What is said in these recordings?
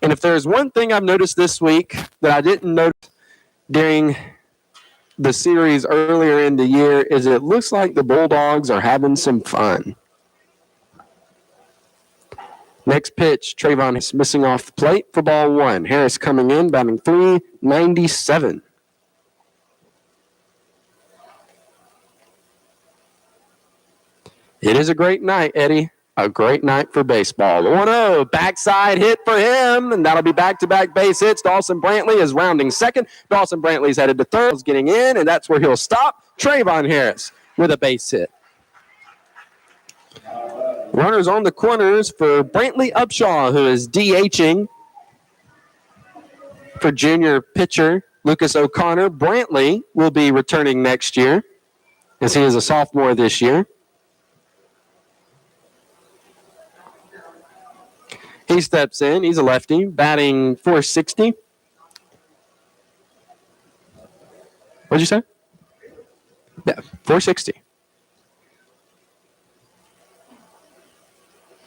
And if there's one thing I've noticed this week that I didn't notice during the series earlier in the year is it looks like the Bulldogs are having some fun. Next pitch, Trayvon is missing off the plate for ball one. Harris coming in, batting .397. It is a great night, Eddie. A great night for baseball. 1-0, backside hit for him, and that'll be back-to-back base hits. Dawson Brantley is rounding second. Dawson Brantley's headed to third. He's getting in, and that's where he'll stop. Trayvon Harris with a base hit. Runners on the corners for Brantley Upshaw, who is DHing for junior pitcher Lucas O'Connor. Brantley will be returning next year, as he is a sophomore this year. He steps in. He's a lefty, batting .460. What'd you say? Yeah, .460.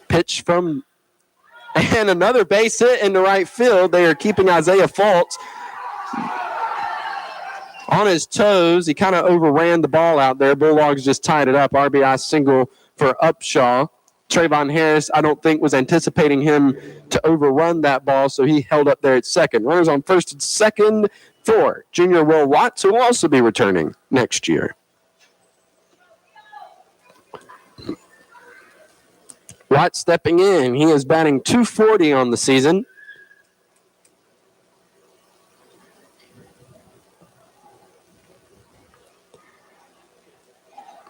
Pitch from, and another base hit into right field. They are keeping Isaiah Fultz on his toes. He kind of overran the ball out there. Bulldogs just tied it up. RBI single for Upshaw. Trayvon Harris, I don't think, was anticipating him to overrun that ball, so he held up there at second. Runners on first and second for junior Will Watts, who will also be returning next year. Watts stepping in. He is batting .240 on the season.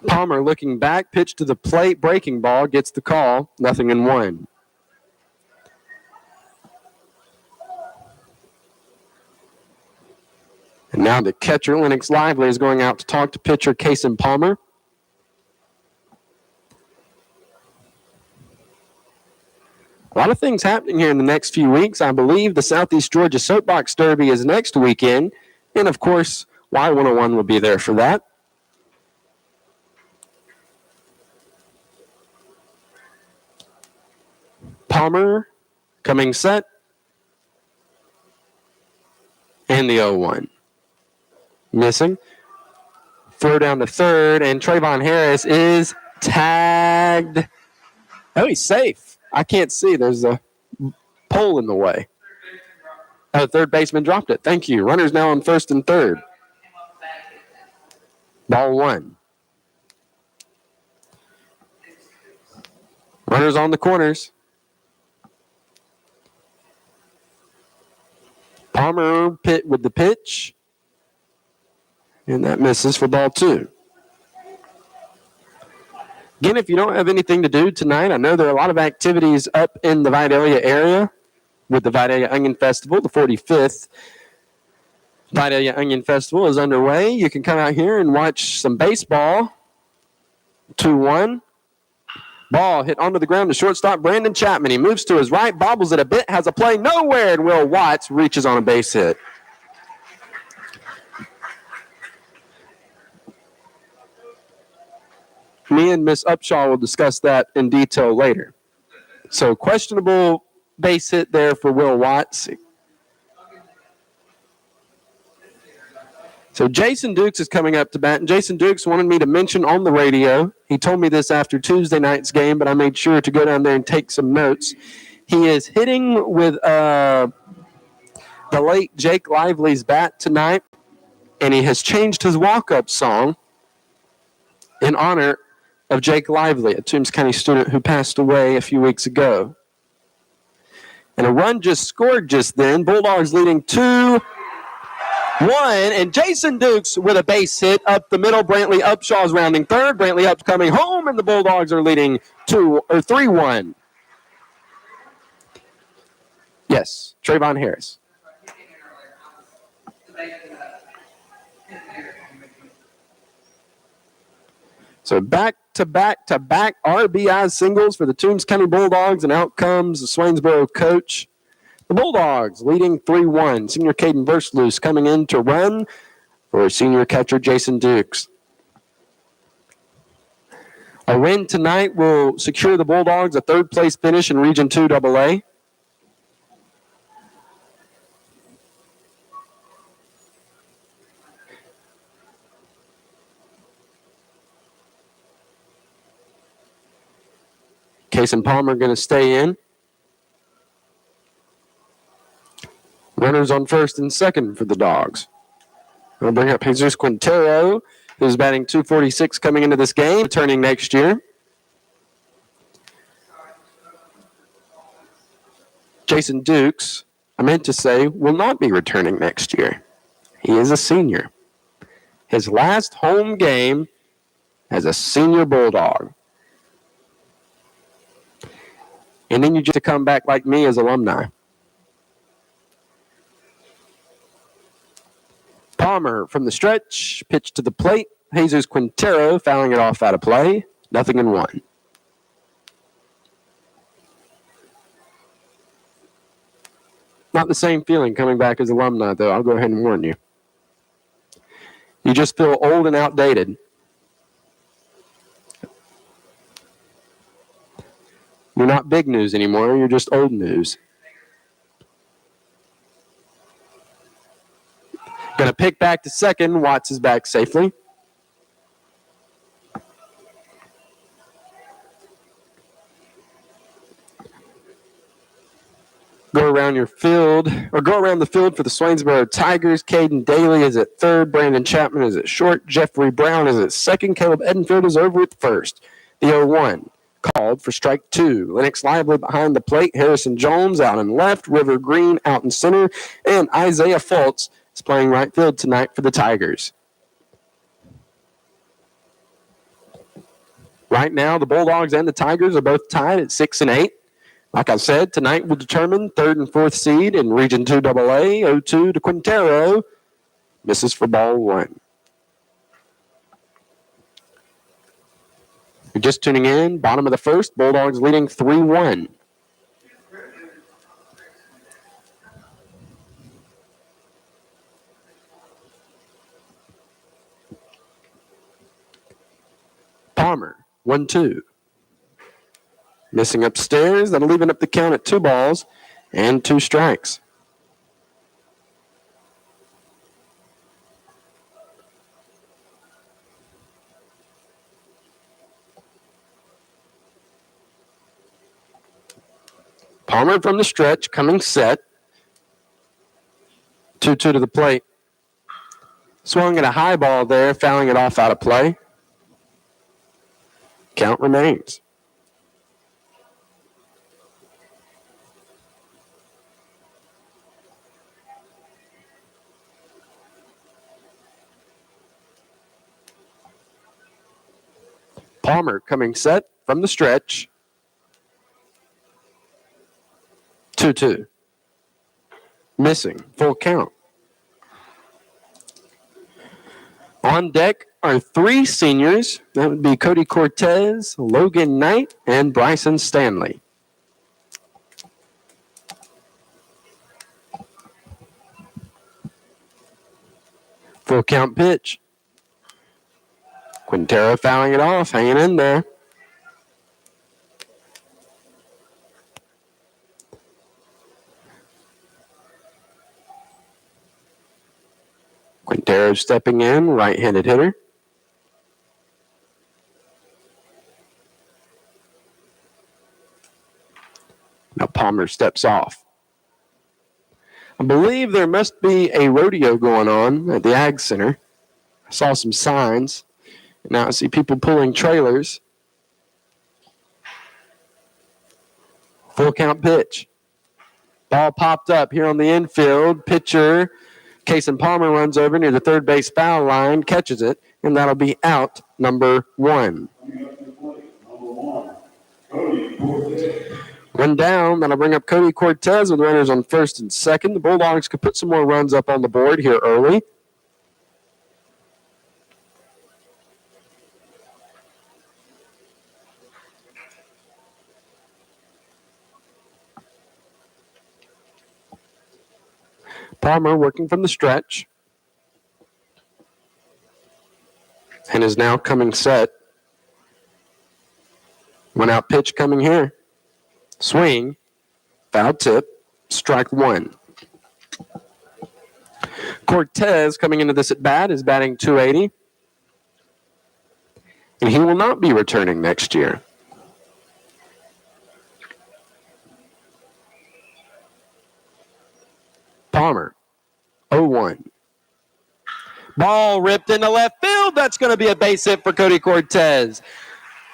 Palmer looking back, pitch to the plate, breaking ball, gets the call, 0-1. And now the catcher, Lennox Lively, is going out to talk to pitcher Kason Palmer. A lot of things happening here in the next few weeks. I believe the Southeast Georgia Soapbox Derby is next weekend. And, of course, Y101 will be there for that. Palmer coming set. And the 0-1. Missing. Throw down to third, and Trayvon Harris is tagged. Oh, he's safe. I can't see. There's a pole in the way. Oh, third baseman dropped it. Thank you. Runners now on first and third. Ball one. Runners on the corners. Palmer pit with the pitch. And that misses for ball two. Again, if you don't have anything to do tonight, I know there are a lot of activities up in the Vidalia area with the Vidalia Onion Festival. The 45th Vidalia Onion Festival is underway. You can come out here and watch some baseball. 2-1. Ball hit onto the ground to shortstop Brandon Chapman. He moves to his right, bobbles it a bit, has a play nowhere, and Will Watts reaches on a base hit. Me and Miss Upshaw will discuss that in detail later. So questionable base hit there for Will Watts. So Jason Dukes is coming up to bat, and Jason Dukes wanted me to mention on the radio. He told me this after Tuesday night's game, but I made sure to go down there and take some notes. He is hitting with the late Jake Lively's bat tonight, and he has changed his walk-up song in honor of Jake Lively, a Toombs County student who passed away a few weeks ago. And a run just scored just then. Bulldogs leading 2-1, and Jason Dukes with a base hit up the middle. Brantley Upshaw's rounding third. Brantley Up's coming home, and the Bulldogs are leading 3-1. Yes, Trayvon Harris. So back-to-back RBI singles for the Toombs County Bulldogs, and out comes the Swainsboro coach. The Bulldogs leading 3-1. Senior Caden Versluis coming in to run for senior catcher Jason Dukes. A win tonight will secure the Bulldogs a third-place finish in Region 2 AA. Case and Palmer going to stay in. Runners on first and second for the Dogs. I'll bring up Jesus Quintero, who's batting .246 coming into this game, returning next year. Jason Dukes, I meant to say, will not be returning next year. He is a senior. His last home game as a senior Bulldog. And then you get to come back like me as alumni. Palmer from the stretch, pitch to the plate. Jesus Quintero fouling it off out of play. 0-1. Not the same feeling coming back as alumni, though. I'll go ahead and warn you. You just feel old and outdated. You're not big news anymore. You're just old news. Going to pick back to second. Watts is back safely. Go around your field, or go around the field for the Swainsboro Tigers. Caden Daly is at third. Brandon Chapman is at short. Jeffrey Brown is at second. Caleb Edenfield is over at first. The 0-1 called for strike two. Lennox Lively behind the plate. Harrison Jones out in left. River Green out in center. And Isaiah Fultz is playing right field tonight for the Tigers. Right now, the Bulldogs and the Tigers are both tied at 6 and 8. Like I said, tonight will determine third and fourth seed in Region 2 AA. 0-2 to Quintero. Misses for ball one. You're just tuning in. Bottom of the first. Bulldogs leading 3-1. Palmer, 1-2. Missing upstairs. That'll leave it up the count at 2 balls and 2 strikes. Palmer from the stretch, coming set. 2-2 to the plate. Swung at a high ball there, fouling it off out of play. Count remains. Palmer coming set from the stretch. 2-2. Missing. Full count. On deck are 3 seniors. That would be Cody Cortez, Logan Knight, and Bryson Stanley. Full count pitch. Quintero fouling it off, hanging in there. Quintero stepping in, right-handed hitter. Now Palmer steps off. I believe there must be a rodeo going on at the Ag Center. I saw some signs. Now I see people pulling trailers. Full count pitch. Ball popped up here on the infield. Pitcher Cason Palmer runs over near the third base foul line, catches it, and that'll be out number 1. One down. That'll bring up Cody Cortez with runners on first and second. The Bulldogs could put some more runs up on the board here early. Palmer working from the stretch and is now coming set. One out pitch coming here. Swing, foul tip, strike 1. Cortez coming into this at bat is batting .280, and he will not be returning next year. Palmer, 0-1. Ball ripped into left field. That's going to be a base hit for Cody Cortez.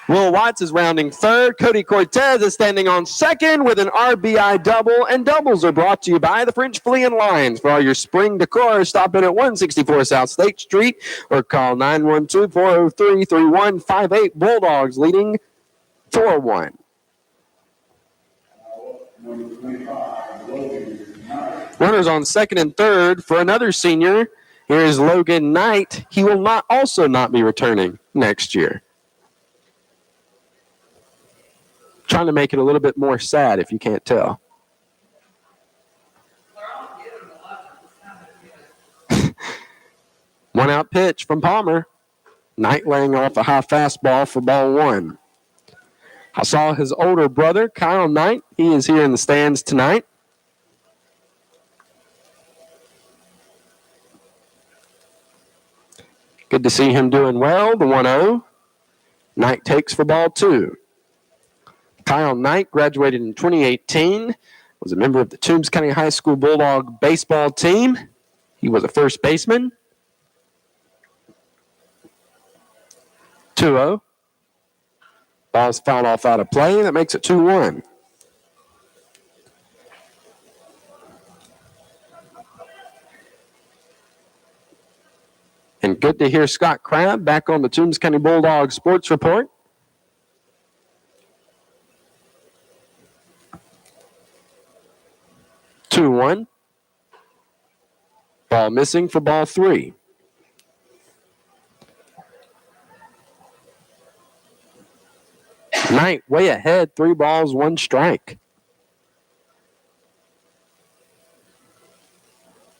Will Watts is rounding third. Cody Cortez is standing on second with an RBI double. And doubles are brought to you by the French Flea and Lions. For all your spring decor, stop in at 164 South State Street or call 912-403-3158. Bulldogs leading 4-1. Runners on second and third for another senior. Here is Logan Knight. He will not be returning next year. Trying to make it a little bit more sad if you can't tell. One out pitch from Palmer. Knight laying off a high fastball for ball one. I saw his older brother, Kyle Knight. He is here in the stands tonight. Good to see him doing well, the 1-0. Knight takes for ball two. Kyle Knight graduated in 2018, was a member of the Toombs County High School Bulldog baseball team. He was a first baseman. 2-0. Ball's fouled off out of play. That makes it 2-1. And good to hear Scott Crabb back on the Toombs County Bulldog Sports Report. Two one. Ball missing for ball three. Knight way ahead, 3 balls, 1 strike.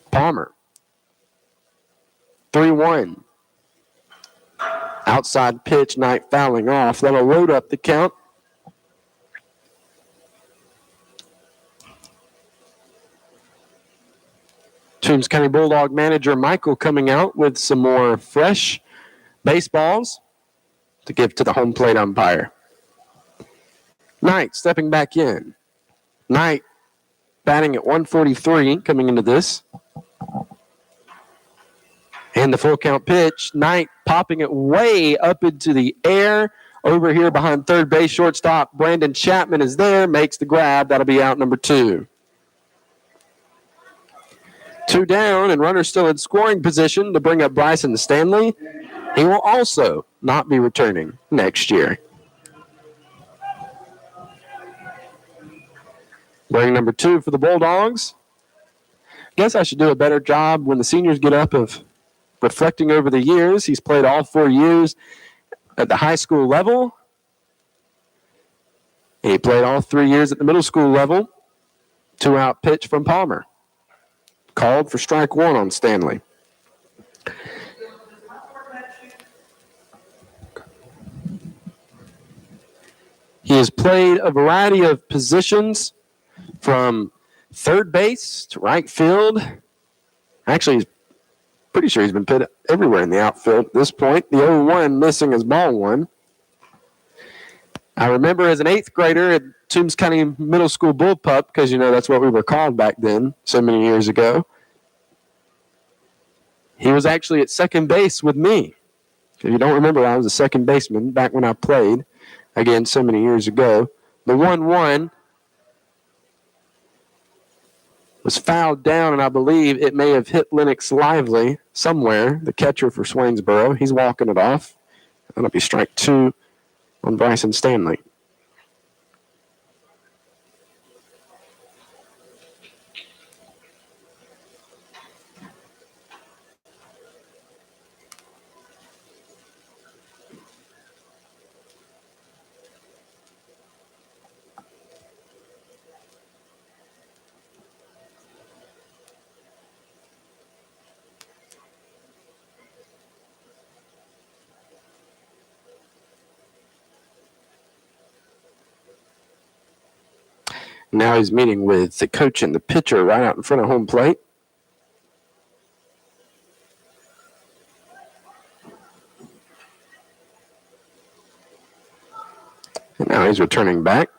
Palmer. 3-1. Outside pitch, Knight fouling off. That'll load up the count. Toombs County Bulldog manager Michael coming out with some more fresh baseballs to give to the home plate umpire. Knight stepping back in. Knight batting at 143 coming into this. And the full count pitch. Knight popping it way up into the air. Over here behind third base shortstop. Brandon Chapman is there. Makes the grab. That'll be out number 2. 2 down and runner still in scoring position to bring up Bryson Stanley. He will also not be returning next year. Wearing number 2 for the Bulldogs. Guess I should do a better job when the seniors get up of reflecting over the years. He's played all 4 years at the high school level. And he played all 3 years at the middle school level. 2-out pitch from Palmer. Called for strike 1 on Stanley. He has played a variety of positions from third base to right field. Actually, he's pretty sure he's been put everywhere in the outfield at this point. The 0-1 missing his ball 1. I remember as an 8th grader at Toombs County Middle School Bullpup, because, you know, that's what we were called back then so many years ago. He was actually at second base with me. If you don't remember, I was a second baseman back when I played, again, so many years ago. The 1-1 was fouled down, and I believe it may have hit Lennox Lively somewhere, the catcher for Swainsboro. He's walking it off. That'll be strike 2 on Bryson Stanley. Now he's meeting with the coach and the pitcher right out in front of home plate. And now he's returning back.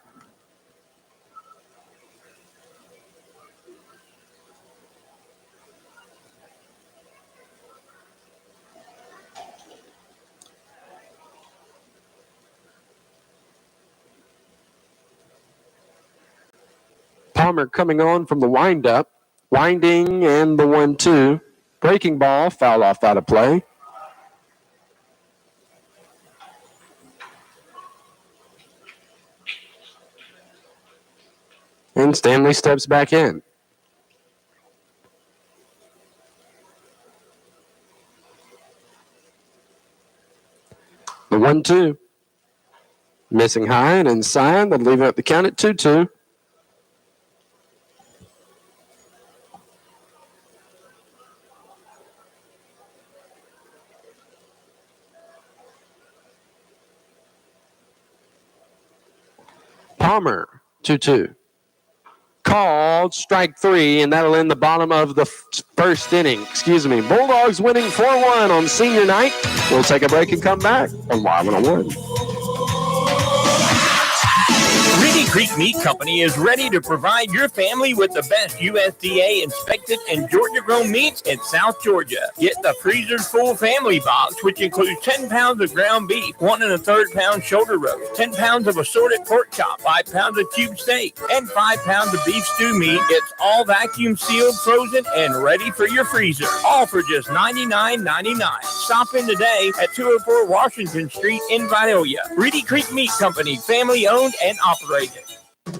Palmer coming on from the windup, winding and the 1-2. Breaking ball, foul off out of play. And Stanley steps back in. The 1-2. Missing high and inside. They'll leave up the count at 2-2. Palmer, 2-2. Called strike 3, and that'll end the bottom of the first inning. Bulldogs winning 4-1 on senior night. We'll take a break and come back on Y101. Reedy Creek Meat Company is ready to provide your family with the best USDA inspected and Georgia-grown meats in South Georgia. Get the freezer full family box, which includes 10 pounds of ground beef, 1 1/3 pound shoulder roast, 10 pounds of assorted pork chop, 5 pounds of cube steak, and 5 pounds of beef stew meat. It's all vacuum sealed, frozen, and ready for your freezer. All for just $99.99. Stop in today at 204 Washington Street in Vidalia. Reedy Creek Meat Company, family owned and operated.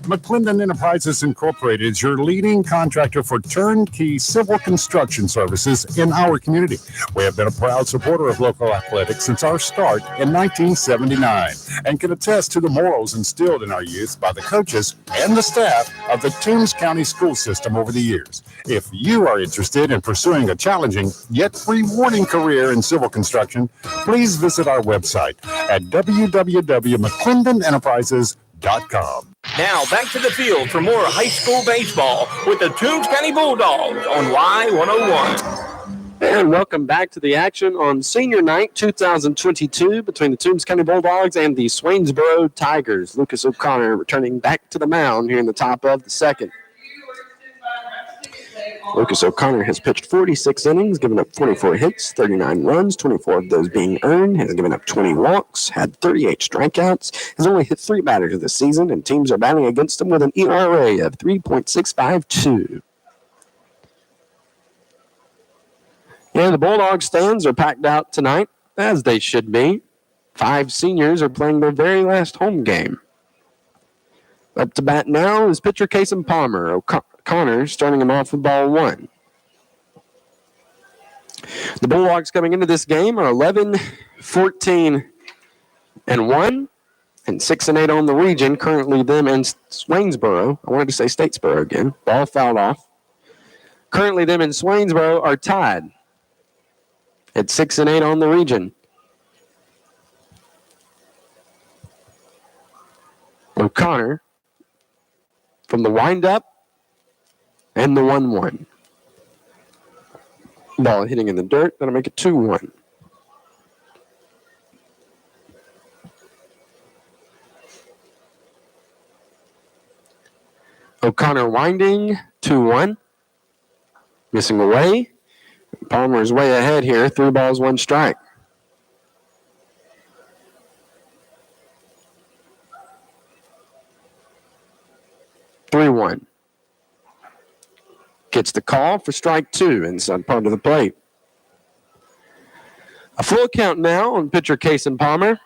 McClendon Enterprises Incorporated is your leading contractor for turnkey civil construction services in our community. We have been a proud supporter of local athletics since our start in 1979 and can attest to the morals instilled in our youth by the coaches and the staff of the Toombs County school system over the years. If you are interested in pursuing a challenging yet rewarding career in civil construction, please visit our website at www.mcclendenenterprises.com. Now back to the field for more high school baseball with the Toombs County Bulldogs on Y101. And welcome back to the action on senior night 2022 between the Toombs County Bulldogs and the Swainsboro Tigers. Lucas O'Connor returning back to the mound here in the top of the second. Lucas O'Connor has pitched 46 innings, given up 24 hits, 39 runs, 24 of those being earned, has given up 20 walks, had 38 strikeouts, has only hit 3 batters this season, and teams are batting against him with an ERA of 3.652. Yeah, the Bulldog stands are packed out tonight, as they should be. 5 seniors are playing their very last home game. Up to bat now is pitcher Kason Palmer. O'Connor starting him off with ball 1. The Bulldogs coming into this game are 11-14-1 and 6-8 on the region. Currently them and Swainsboro. I wanted to say Statesboro again. Ball fouled off. Currently them and Swainsboro are tied at 6-8 on the region. O'Connor from the windup and the 1-1. Ball hitting in the dirt. That'll make it 2-1. O'Connor winding, 2-1. Missing away. Palmer is way ahead here. 3 balls, 1 strike. Gets the call for strike 2 inside part of the plate. A full count now on pitcher Kason Palmer.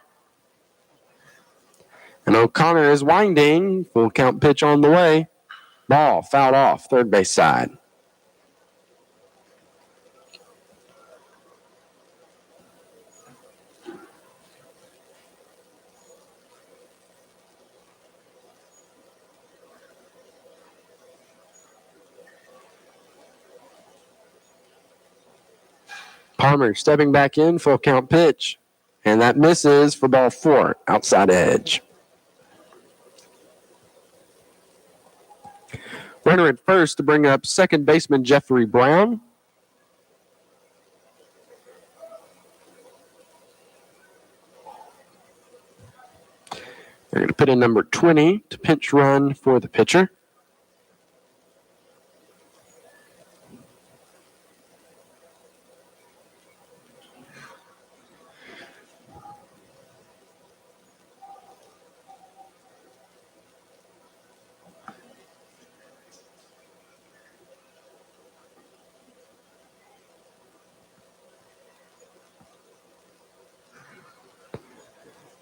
And O'Connor is winding. Full count pitch on the way. Ball fouled off, third base side. Palmer stepping back in, full count pitch. And that misses for ball 4, outside edge. Runner at first to bring up second baseman Jeffrey Brown. They're going to put in number 20 to pinch run for the pitcher.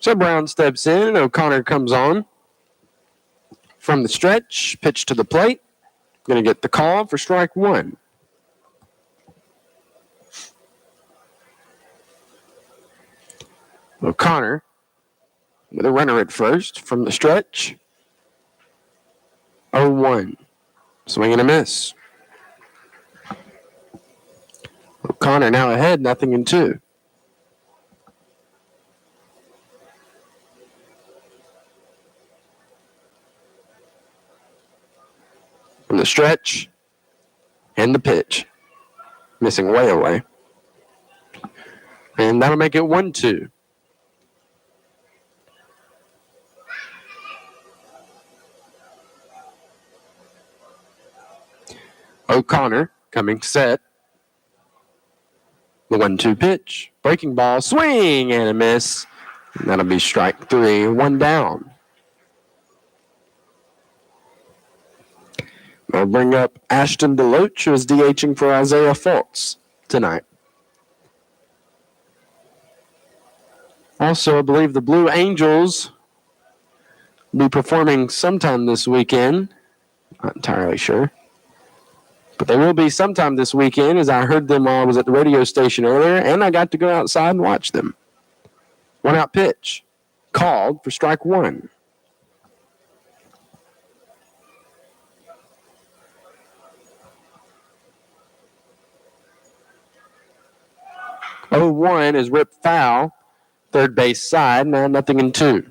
So Brown steps in, and O'Connor comes on from the stretch, pitch to the plate. Going to get the call for strike one. O'Connor with a runner at first from the stretch. 0-1. Swing and a miss. O'Connor now ahead, 0-2. From the stretch and the pitch. Missing way away. And that'll make it 1-2. O'Connor coming set. The 1-2 pitch. Breaking ball, swing and a miss. And that'll be strike three, one down. I'll bring up Ashton DeLoach, who is DHing for Isaiah Fultz tonight. Also, I believe the Blue Angels will be performing sometime this weekend. Not entirely sure. But they will be sometime this weekend, as I heard them while I was at the radio station earlier, and I got to go outside and watch them. One out pitch. Called for strike one. "0-1" is ripped foul. Third base side, now 0-2.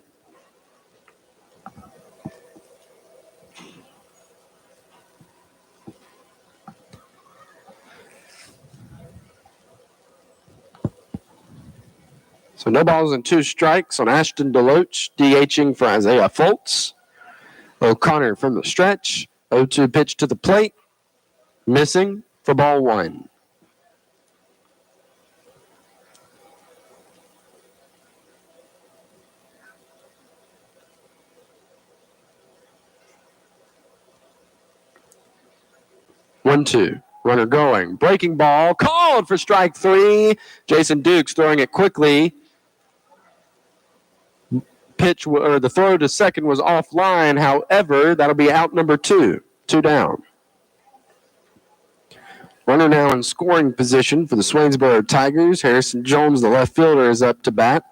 So no balls and two strikes on Ashton DeLoach, DHing for Isaiah Fultz. O'Connor from the stretch. 0-2 pitch to the plate. Missing for ball one. One, two. Runner going. Breaking ball. Called for strike three. Jason Dukes throwing it quickly. The throw to second was offline. However, that'll be out number two. Two down. Runner now in scoring position for the Swainsboro Tigers. Harrison Jones, the left fielder, is up to bat.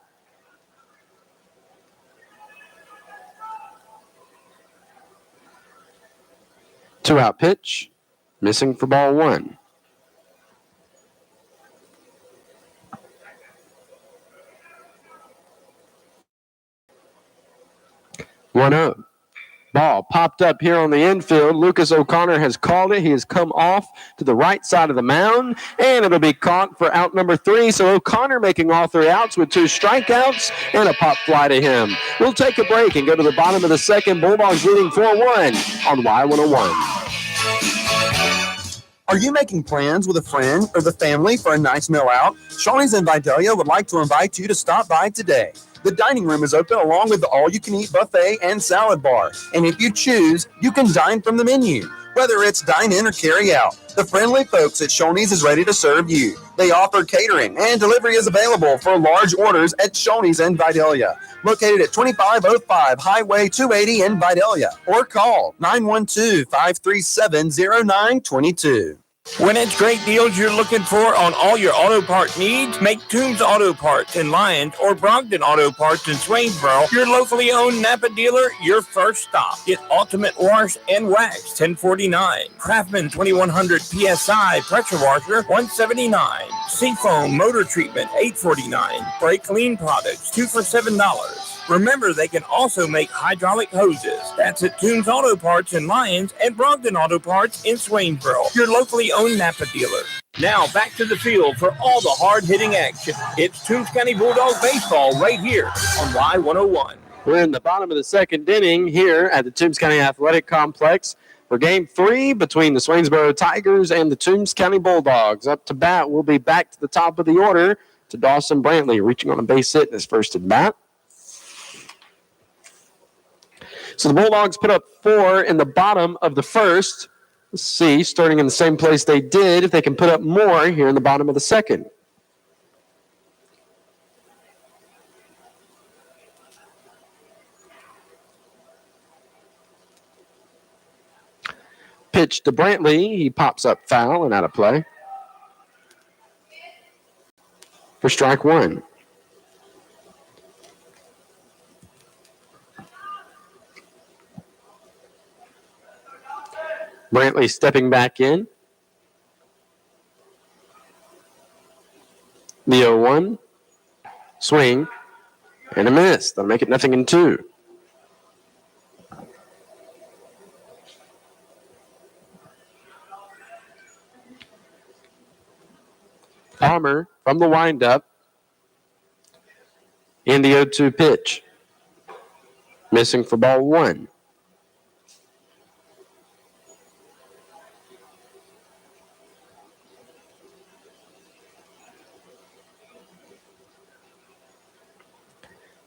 Two out pitch. Missing for ball one. 1-0. Ball popped up here on the infield. Lucas O'Connor has called it. He has come off to the right side of the mound, and it'll be caught for out number three. So O'Connor making all three outs with two strikeouts and a pop fly to him. We'll take a break and go to the bottom of the second. Bulldogs leading 4-1 on Y101. Are you making plans with a friend or the family for a nice meal out? Shawnee's in Vidalia would like to invite you to stop by today. The dining room is open along with the all-you-can-eat buffet and salad bar. And if you choose, you can dine from the menu, whether it's dine-in or carry-out. The friendly folks at Shawnee's is ready to serve you. They offer catering, and delivery is available for large orders at Shawnee's in Vidalia, located at 2505 Highway 280 in Vidalia, or call 912-537-0922. When it's great deals you're looking for on all your auto part needs, make Toombs Auto Parts in Lyons or Brogdon Auto Parts in Swainsboro your locally owned Napa dealer your first stop. Get Ultimate Wash and Wax $10.49, Craftsman 2100 PSI pressure washer $179, Seafoam motor treatment $8.49, Brake Clean products 2 for $7. Remember, they can also make hydraulic hoses. That's at Toombs Auto Parts in Lyons and Brogdon Auto Parts in Swainsboro, your locally owned Napa dealer. Now back to the field for all the hard-hitting action. It's Toombs County Bulldog baseball right here on Y101. We're in the bottom of the second inning here at the Toombs County Athletic Complex for Game 3 between the Swainsboro Tigers and the Toombs County Bulldogs. Up to bat, we'll be back to the top of the order to Dawson Brantley, reaching on a base hit in his first at bat. So the Bulldogs put up 4 in the bottom of the first. Let's see, starting in the same place they did, if they can put up more here in the bottom of the second. pitch to Brantley. He pops up foul and out of play for strike one. Brantley stepping back in. The 0-1. Swing. And a miss. That'll make it 0-2. Palmer from the windup. In the 0-2 pitch. Missing for ball one.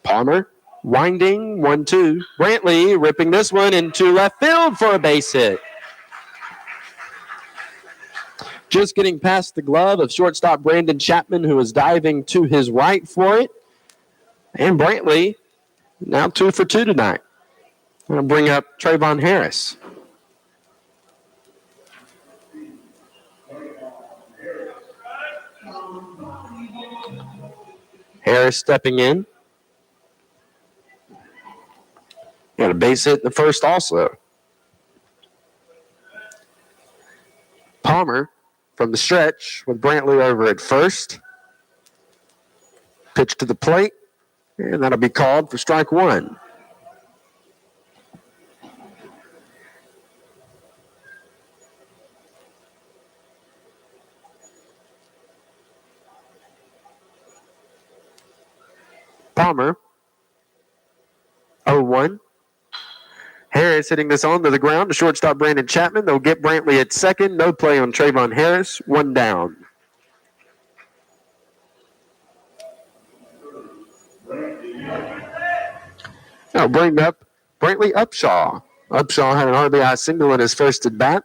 Palmer winding 1-2. Brantley ripping this one into left field for a base hit. Just getting past the glove of shortstop Brandon Chapman, who was diving to his right for it. And Brantley now 2 for 2 tonight. I'm going to bring up Trayvon Harris. Harris stepping in. Got a base hit in the first also. Palmer from the stretch with Brantley over at first. Pitch to the plate, and that'll be called for strike one. Palmer, 0-1. Harris hitting this onto the ground to shortstop Brandon Chapman. They'll get Brantley at second. No play on Trayvon Harris. One down. Now bring up Brantley Upshaw. Upshaw had an RBI single in his first at bat.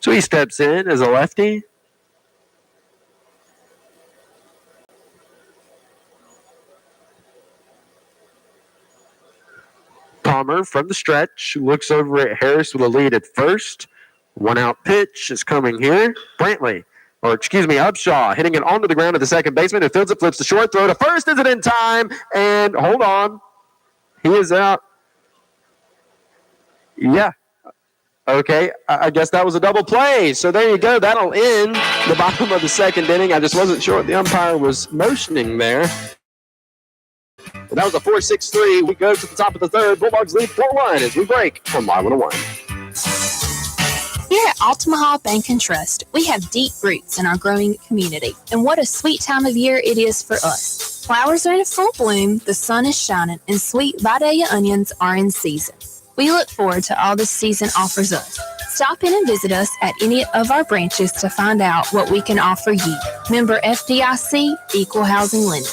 So he steps in as a lefty. Palmer from the stretch looks over at Harris with a lead at first. One out pitch is coming here. Upshaw hitting it onto the ground at the second baseman who fields it, flips the short throw to first. Is it in time? And hold on. He is out. Yeah. Okay, I guess that was a double play. So there you go. That'll end the bottom of the second inning. I just wasn't sure what the umpire was motioning there. But that was a 4-6-3. We go to the top of the third. Bulldogs lead 4-1 as we break from Y101. Here at Altamaha Bank and Trust, we have deep roots in our growing community. And what a sweet time of year it is for us. Flowers are in full bloom, the sun is shining, and sweet Vidalia onions are in season. We look forward to all this season offers us. Stop in and visit us at any of our branches to find out what we can offer you. Member FDIC, Equal Housing Lender.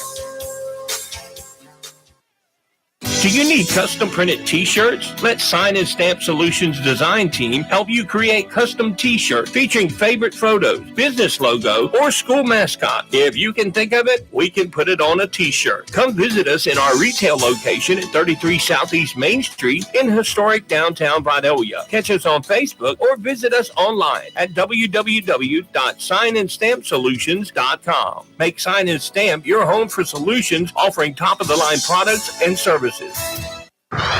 Do you need custom printed t-shirts? Let Sign and Stamp Solutions design team help you create custom t-shirts featuring favorite photos, business logo, or school mascot. If you can think of it, we can put it on a t-shirt. Come visit us in our retail location at 33 Southeast Main Street in historic downtown Vidalia. Catch us on Facebook or visit us online at www.signandstampsolutions.com. Make Sign and Stamp your home for solutions offering top-of-the-line products and services.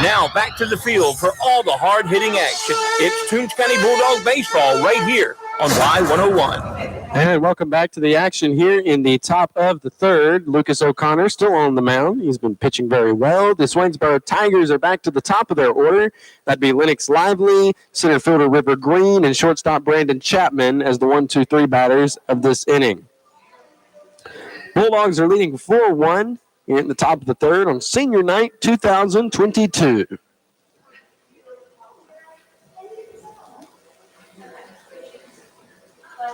Now back to the field for all the hard-hitting action. It's Toombs County Bulldog Baseball right here on Y101. And welcome back to the action here in the top of the third. Lucas O'Connor still on the mound. He's been pitching very well. The Swainsboro Tigers are back to the top of their order. That'd be Lennox Lively, center fielder River Green, and shortstop Brandon Chapman as the 1-2-3 batters of this inning. Bulldogs are leading 4-1 here in the top of the third on Senior Night 2022.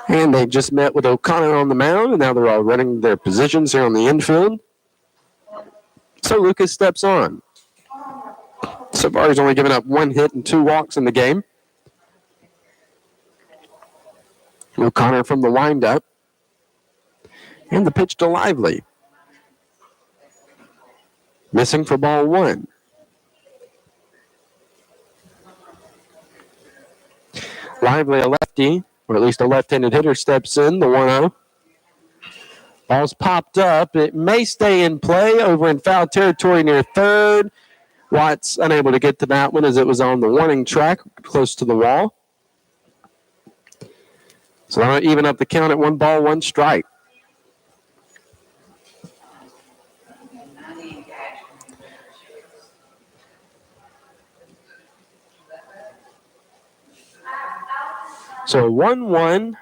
And they just met with O'Connor on the mound, and now they're all running their positions here on the infield. So Lucas steps on. So far, he's only given up 1 hit and 2 walks in the game. O'Connor from the windup. And the pitch to Lively. Missing for ball 1. Lively, a lefty, or at least a left-handed hitter, steps in, the 1-0. Ball's popped up. It may stay in play over in foul territory near third. Watts unable to get to that one as it was on the warning track close to the wall. So that'll even up the count at 1 strike. So 1-1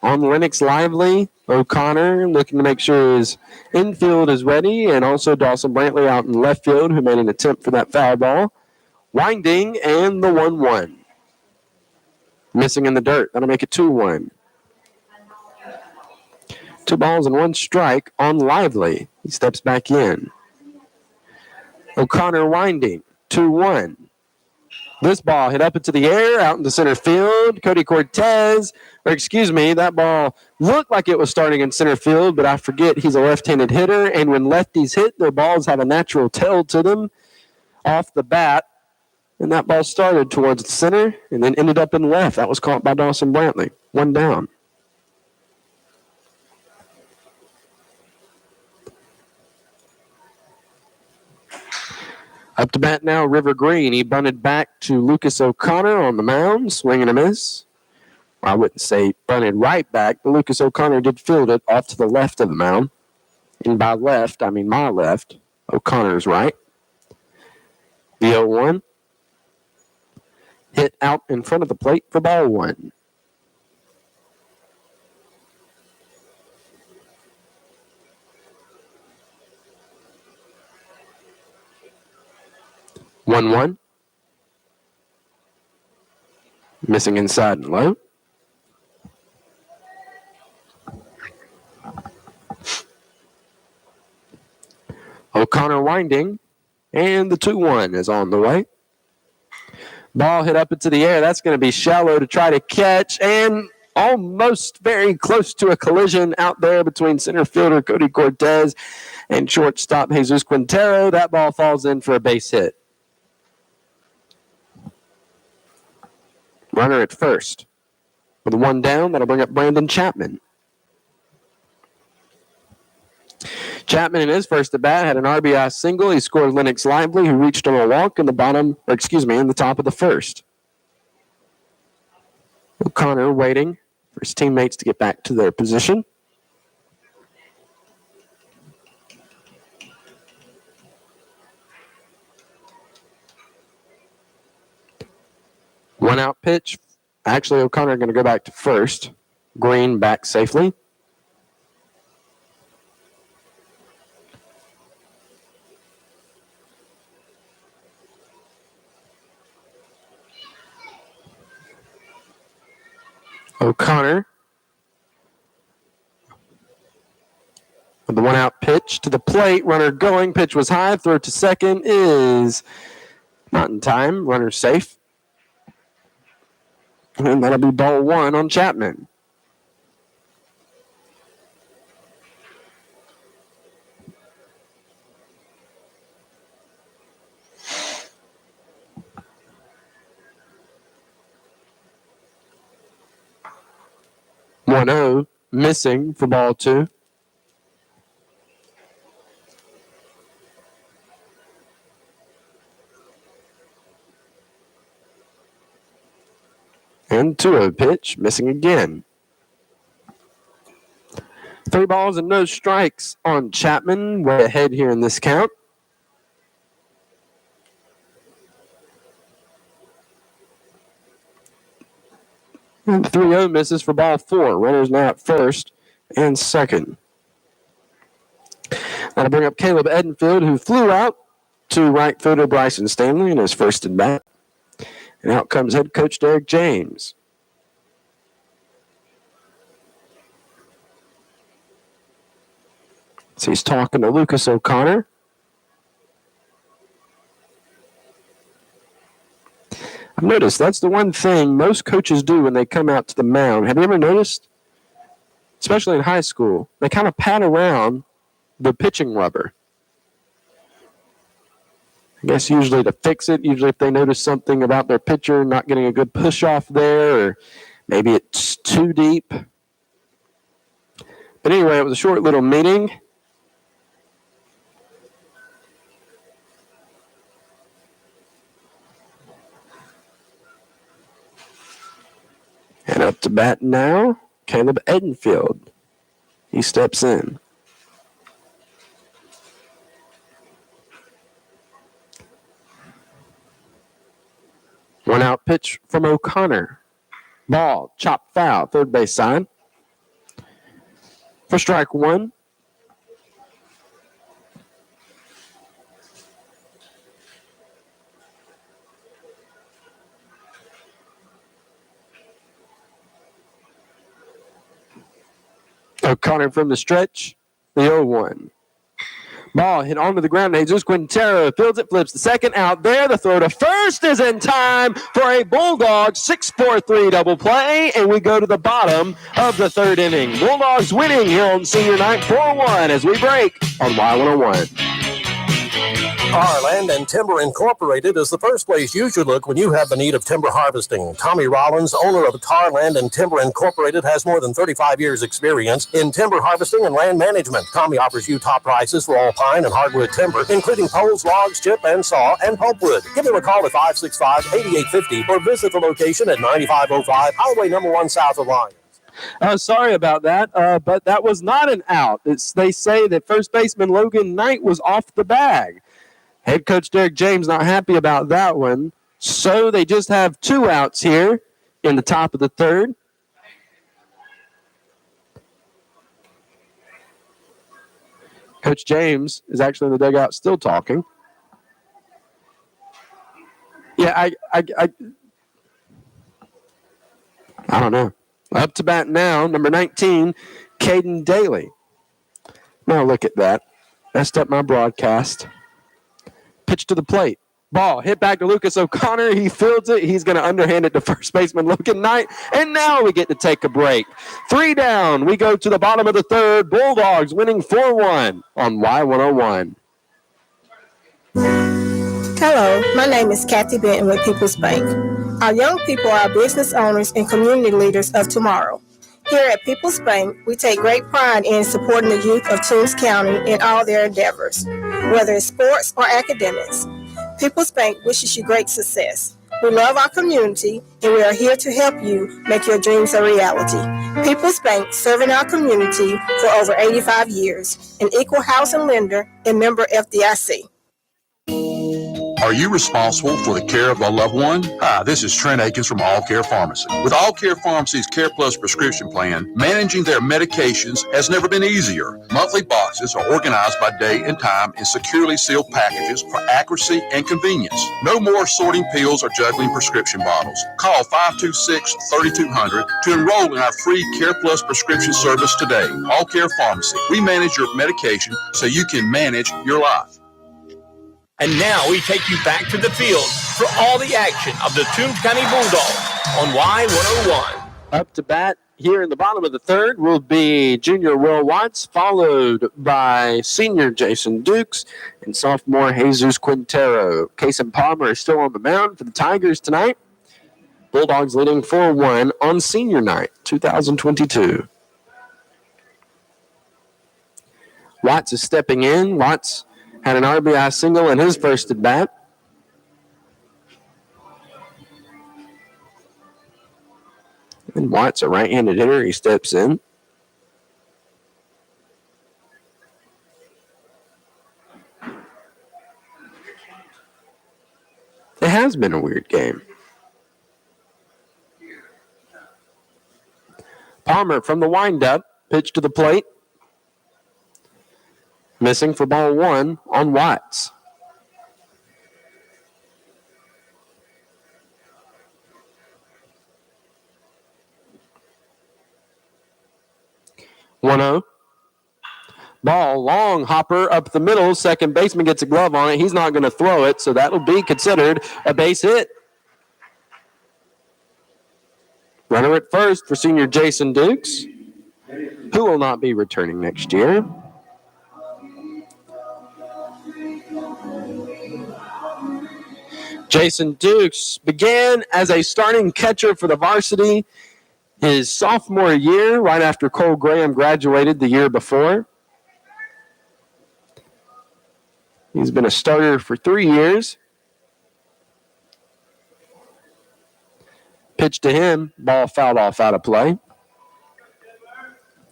on Lennox Lively. O'Connor looking to make sure his infield is ready, and also Dawson Brantley out in left field who made an attempt for that foul ball. Winding and the 1-1. Missing in the dirt. That'll make it 2-1. 2 balls and 1 strike on Lively. He steps back in. O'Connor winding. 2-1. This ball hit up into the air, out into center field. Cody Cortez, that ball looked like it was starting in center field, but I forget he's a left-handed hitter, and when lefties hit, their balls have a natural tail to them off the bat, and that ball started towards the center and then ended up in left. That was caught by Dawson Brantley. 1 down. Up to bat now, River Green. He bunted back to Lucas O'Connor on the mound, swing and a miss. Well, I wouldn't say bunted right back, but Lucas O'Connor did field it off to the left of the mound. And by left, I mean my left. O'Connor's right. The 0-1. Hit out in front of the plate for ball 1. One. Missing inside and low. O'Connor winding, and the 2-1 is on the way. Ball hit up into the air. That's going to be shallow to try to catch, and almost very close to a collision out there between center fielder Cody Cortez and shortstop Jesus Quintero. That ball falls in for a base hit. Runner at first. With 1 down, that'll bring up Brandon Chapman. Chapman in his first at bat had an RBI single. He scored Lennox Lively, who reached on a walk in the in the top of the first. O'Connor waiting for his teammates to get back to their position. One out pitch. Actually, O'Connor going to go back to first. Green back safely. O'Connor with the 1 out pitch to the plate. Runner going. Pitch was high. Throw to second is not in time. Runner safe. And that'll be ball 1 on Chapman. One-0 missing for ball 2. And 2-0 pitch, missing again. 3 balls and no strikes on Chapman. Way ahead here in this count. And 3-0 misses for ball 4. Runners now at first and second. That'll bring up Caleb Edenfield, who flew out to right fielder Bryson Stanley in his first at bat. And out comes head coach Derek James. So he's talking to Lucas O'Connor. I've noticed that's the one thing most coaches do when they come out to the mound. Have you ever noticed? Especially in high school, they kind of pat around the pitching rubber. I guess usually to fix it, usually if they notice something about their pitcher not getting a good push off there, or maybe it's too deep. But anyway, it was a short little meeting. And up to bat now, Caleb Edenfield. He steps in. One out pitch from O'Connor. Ball, chopped foul, third base side. For strike one. O'Connor from the stretch, the 0-1. Ball hit onto the ground. Jesus Quintero fields it, flips the second out there. The throw to first is in time for a Bulldogs 6-4-3 double play, and we go to the bottom of the third inning. Bulldogs winning here on senior night 4-1 as we break on Y101. Tar Land and Timber Incorporated is the first place you should look when you have the need of timber harvesting. Tommy Rollins, owner of Tar Land and Timber Incorporated, has more than 35 years' experience in timber harvesting and land management. Tommy offers you top prices for all pine and hardwood timber, including poles, logs, chip and saw, and pulpwood. Give him a call at 565-8850 or visit the location at 9505 Highway number 1 south of Lyons. Sorry about that, but that was not an out. They say that first baseman Logan Knight was off the bag. Head coach Derek James not happy about that one. So they just have two outs here in the top of the third. Coach James is actually in the dugout still talking. Yeah, I don't know. Up to bat now, number 19, Caden Daly. Now look at that. Messed up my broadcast. Pitch to the plate. Ball hit back to Lucas O'Connor. He fields it. He's going to underhand it to first baseman Logan Knight. And now we get to take a break. 3 down. We go to the bottom of the third. Bulldogs winning 4-1 on Y101. Hello, my name is Kathy Benton with People's Bank. Our young people are business owners and community leaders of tomorrow. Here at People's Bank, we take great pride in supporting the youth of Tchs County in all their endeavors, whether it's sports or academics. People's Bank wishes you great success. We love our community, and we are here to help you make your dreams a reality. People's Bank, serving our community for over 85 years, an equal housing lender and member FDIC. Are you responsible for the care of a loved one? Hi, this is Trent Akins from All Care Pharmacy. With All Care Pharmacy's Care Plus prescription plan, managing their medications has never been easier. Monthly boxes are organized by day and time in securely sealed packages for accuracy and convenience. No more sorting pills or juggling prescription bottles. Call 526-3200 to enroll in our free Care Plus prescription service today. All Care Pharmacy. We manage your medication so you can manage your life. And now we take you back to the field for all the action of the Toombs County Bulldogs on Y101. Up to bat here in the bottom of the third will be junior Will Watts, followed by senior Jason Dukes and sophomore Jesus Quintero. Kason Palmer is still on the mound for the Tigers tonight. Bulldogs leading 4-1 on senior night, 2022. Watts is stepping in. Watts had an RBI single in his first at bat. And Watts, a right-handed hitter, he steps in. It has been a weird game. Palmer from the windup, pitch to the plate. Missing for ball one on Watts. One-0. Ball, long hopper up the middle. Second baseman gets a glove on it. He's not going to throw it, so that'll be considered a base hit. Runner at first for senior Jason Dukes, who will not be returning next year. Jason Dukes began as a starting catcher for the varsity his sophomore year, right after Cole Graham graduated the year before. He's been a starter for 3 years. Pitch to him, ball fouled off out of play.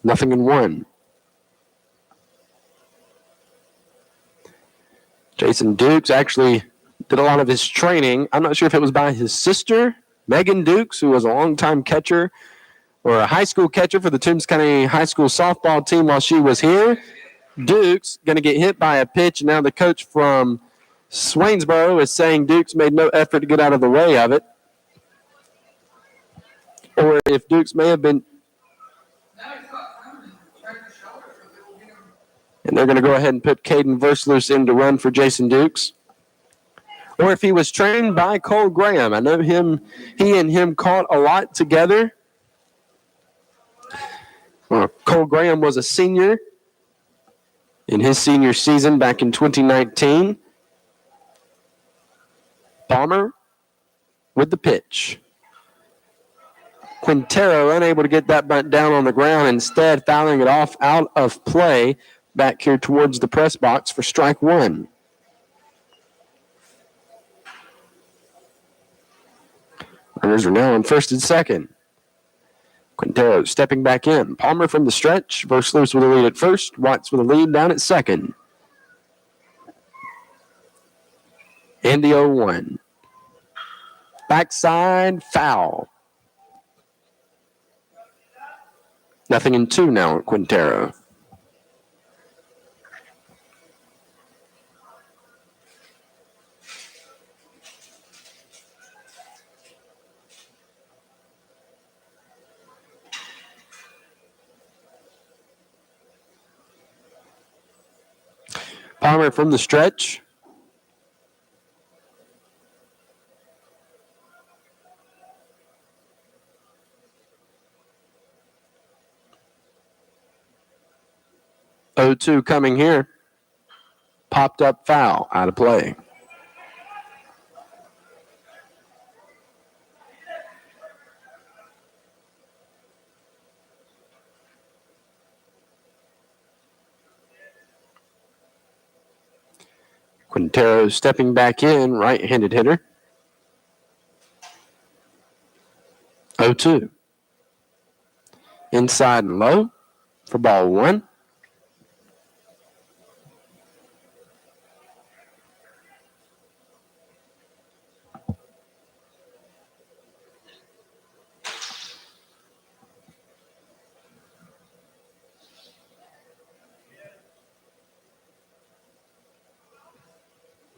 0-1. Jason Dukes actually did a lot of his training. I'm not sure if it was by his sister, Megan Dukes, who was a longtime catcher or a high school catcher for the Toombs County High School softball team while she was here. Dukes going to get hit by a pitch. Now the coach from Swainsboro is saying Dukes made no effort to get out of the way of it. Or if Dukes may have been. And they're going to go ahead and put Caden Versluis in to run for Jason Dukes. Or if he was trained by Cole Graham. I know he and him caught a lot together. Well, Cole Graham was a senior in his senior season back in 2019. Palmer with the pitch. Quintero unable to get that bunt down on the ground, instead fouling it off out of play back here towards the press box for strike one. Runners are now on first and second. Quintero stepping back in. Palmer from the stretch. Versluis with a lead at first. Watts with a lead down at second. And the 0-1. Backside foul. 0-2 now at Quintero. Palmer from the stretch. Oh-2 coming here. Popped up foul out of play. Quintero stepping back in, right-handed hitter. 0-2. Inside and low for ball one.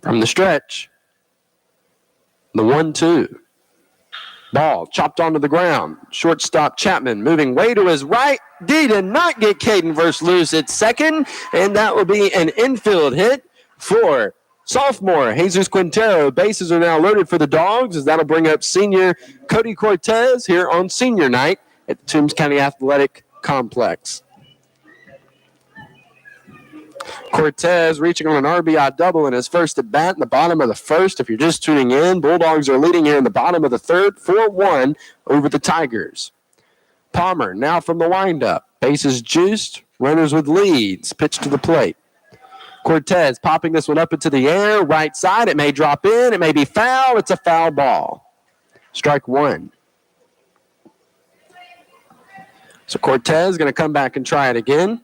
From the stretch, the 1-2. Ball chopped onto the ground. Shortstop Chapman moving way to his right. Did not get Caden Versluis at second, and that will be an infield hit for sophomore Jesus Quintero. Bases are now loaded for the Dogs, as that'll bring up senior Cody Cortez here on senior night at the Toombs County Athletic Complex. Cortez reaching on an RBI double in his first at bat in the bottom of the first. If you're just tuning in, Bulldogs are leading here in the bottom of the third, 4-1 over the Tigers. Palmer now from the windup. Bases juiced, runners with leads. Pitch to the plate. Cortez popping this one up into the air, right side. It may drop in. It may be foul. It's a foul ball. Strike one. So Cortez going to come back and try it again.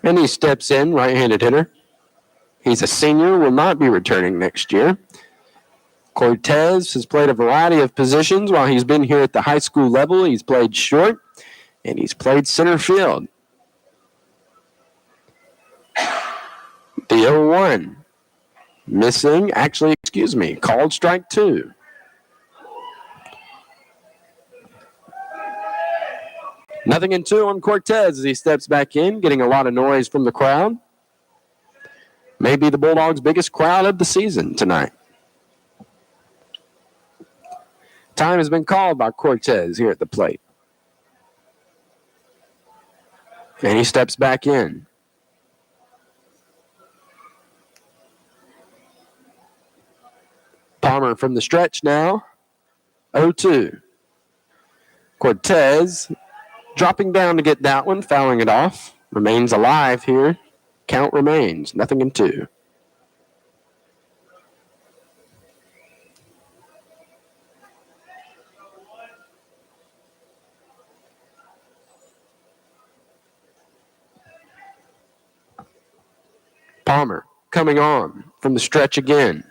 And he steps in, right-handed hitter. He's a senior, will not be returning next year. Cortez has played a variety of positions while he's been here at the high school level. He's played short, and he's played center field. The 0-1. Missing, called strike two. Nothing in two on Cortez as he steps back in, getting a lot of noise from the crowd. Maybe the Bulldogs' biggest crowd of the season tonight. Time has been called by Cortez here at the plate. And he steps back in. Palmer from the stretch now. 0-2. Cortez dropping down to get that one, fouling it off. Remains alive here. Count remains. 0-2. Palmer coming on from the stretch again.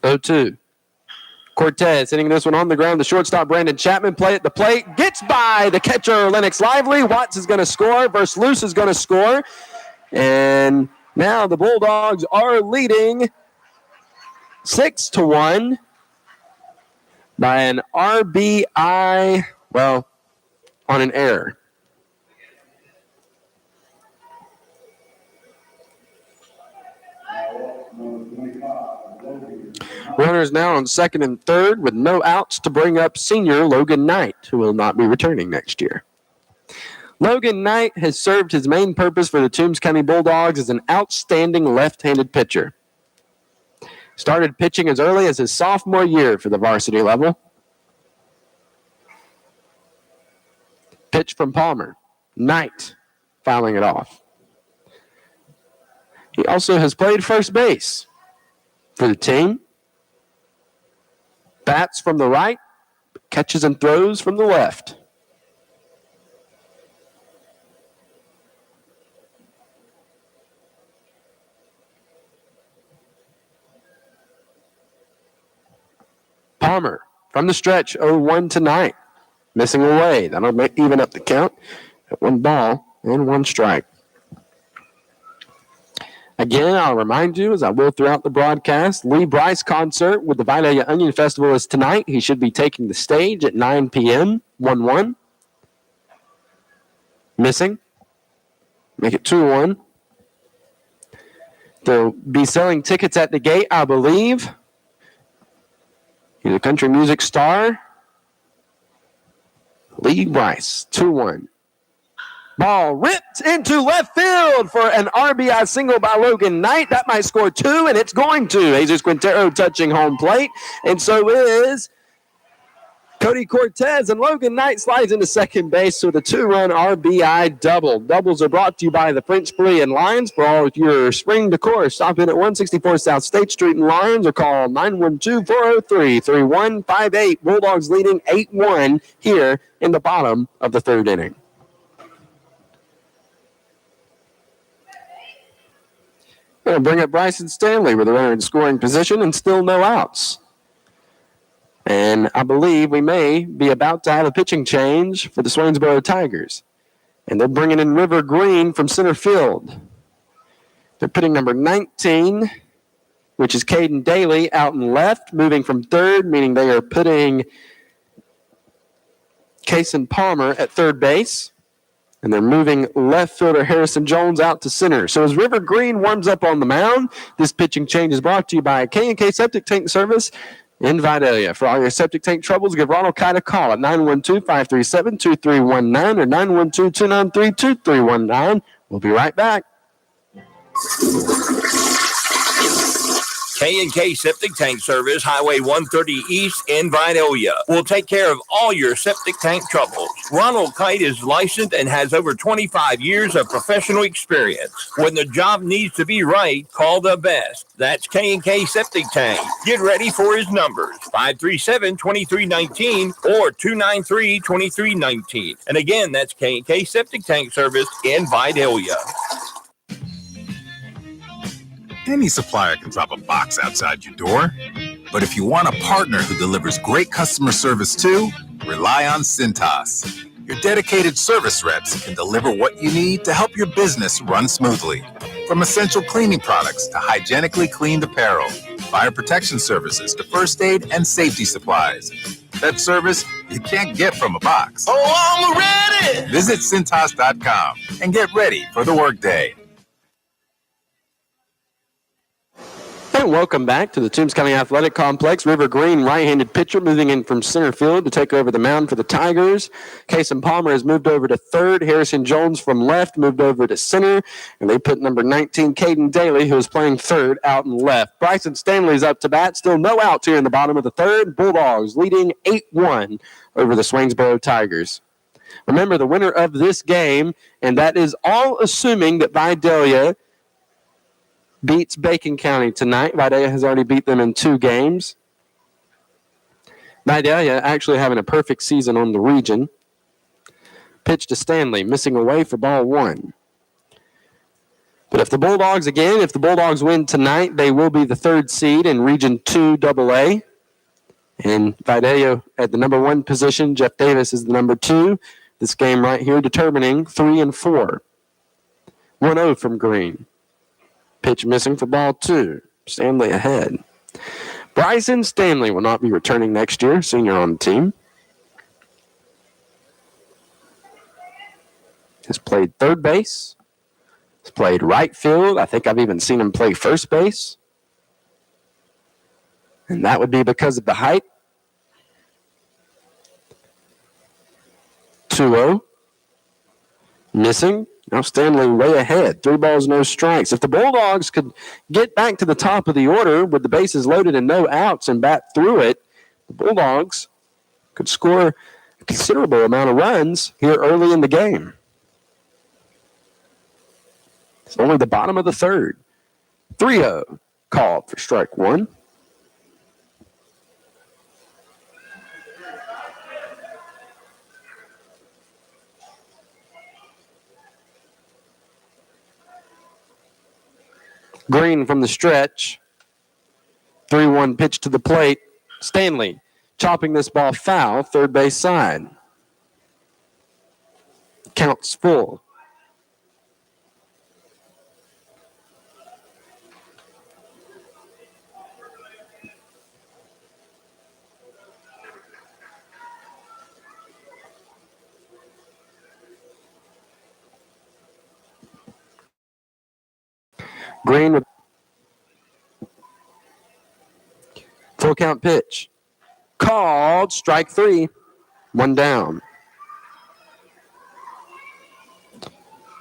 0-2. Cortez hitting this one on the ground. The shortstop, Brandon Chapman, play at the plate. Gets by the catcher, Lennox Lively. Watts is going to score. Versluis is going to score. And now the Bulldogs are leading 6-1 by an RBI, well, on an error. Runners now on second and third with no outs to bring up senior Logan Knight, who will not be returning next year. Logan Knight has served his main purpose for the Toombs County Bulldogs as an outstanding left-handed pitcher. Started pitching as early as his sophomore year for the varsity level. Pitch from Palmer. Knight fouling it off. He also has played first base for the team. Bats from the right, catches and throws from the left. Palmer from the stretch, 0-1 tonight. Missing away. That'll even up the count at 1 ball and 1 strike. Again, I'll remind you, as I will throughout the broadcast, Lee Bryce concert with the Vidalia Onion Festival is tonight. He should be taking the stage at 9 p.m., 1-1. Missing. Make it 2-1. They'll be selling tickets at the gate, I believe. He's a country music star. Lee Bryce, 2-1. Ball ripped into left field for an RBI single by Logan Knight. That might score 2, and it's going to. Jesus Quintero touching home plate, and so is Cody Cortez. And Logan Knight slides into second base with a 2-run RBI double. Doubles are brought to you by the French Pavilion Lions. For all of your spring decor, stop in at 164 South State Street in Lions or call 912-403-3158. Bulldogs leading 8-1 here in the bottom of the third inning. Going to bring up Bryson Stanley with a runner in scoring position and still no outs. And I believe we may be about to have a pitching change for the Swainsboro Tigers. And they're bringing in River Green from center field. They're putting number 19, which is Caden Daly, out and left, moving from third, meaning they are putting Kason Palmer at third base. And they're moving left fielder Harrison Jones out to center. So as River Green warms up on the mound, this pitching change is brought to you by K&K Septic Tank Service in Vidalia. For all your septic tank troubles, give Ronald Kite a call at 912-537-2319 or 912-293-2319. We'll be right back. K&K Septic Tank Service, Highway 130 East in Vidalia. Will take care of all your septic tank troubles. Ronald Kite is licensed and has over 25 years of professional experience. When the job needs to be right, call the best. That's K&K Septic Tank. Get ready for his numbers, 537-2319 or 293-2319. And again, that's K&K Septic Tank Service in Vidalia. Any supplier can drop a box outside your door. But if you want a partner who delivers great customer service too, rely on Cintas. Your dedicated service reps can deliver what you need to help your business run smoothly. From essential cleaning products to hygienically cleaned apparel, fire protection services to first aid and safety supplies. That service you can't get from a box. Oh, I'm ready! Visit Cintas.com and get ready for the workday. And welcome back to the Toombs County Athletic Complex. River Green, right-handed pitcher, moving in from center field to take over the mound for the Tigers. Kason Palmer has moved over to third. Harrison Jones from left moved over to center. And they put number 19, Caden Daly, who is playing third, out and left. Bryson Stanley's up to bat. Still no outs here in the bottom of the third. Bulldogs leading 8-1 over the Swainsboro Tigers. Remember, the winner of this game, and that is all assuming that Vidalia beats Bacon County tonight. Vidalia has already beat them in 2 games. Vidalia actually having a perfect season on the region. Pitch to Stanley, missing away for ball 1. But if the Bulldogs win tonight, they will be the 3rd seed in Region 2 AA. And Vidalia at the number 1 position. Jeff Davis is the number 2. This game right here determining 3 and 4. 1-0 from Green. Pitch missing for ball 2. Stanley ahead. Bryson Stanley will not be returning next year, senior on the team. Has played third base. Has played right field. I think I've even seen him play first base. And that would be because of the height. 2-0. Missing. Now Stanley way ahead. 3 balls, no strikes. If the Bulldogs could get back to the top of the order with the bases loaded and no outs and bat through it, the Bulldogs could score a considerable amount of runs here early in the game. It's only the bottom of the third. 3-0 called for strike 1. Green from the stretch. 3-1 pitch to the plate. Stanley chopping this ball foul, third base side. Counts full. Green with full count pitch. Called strike 3. 1 down.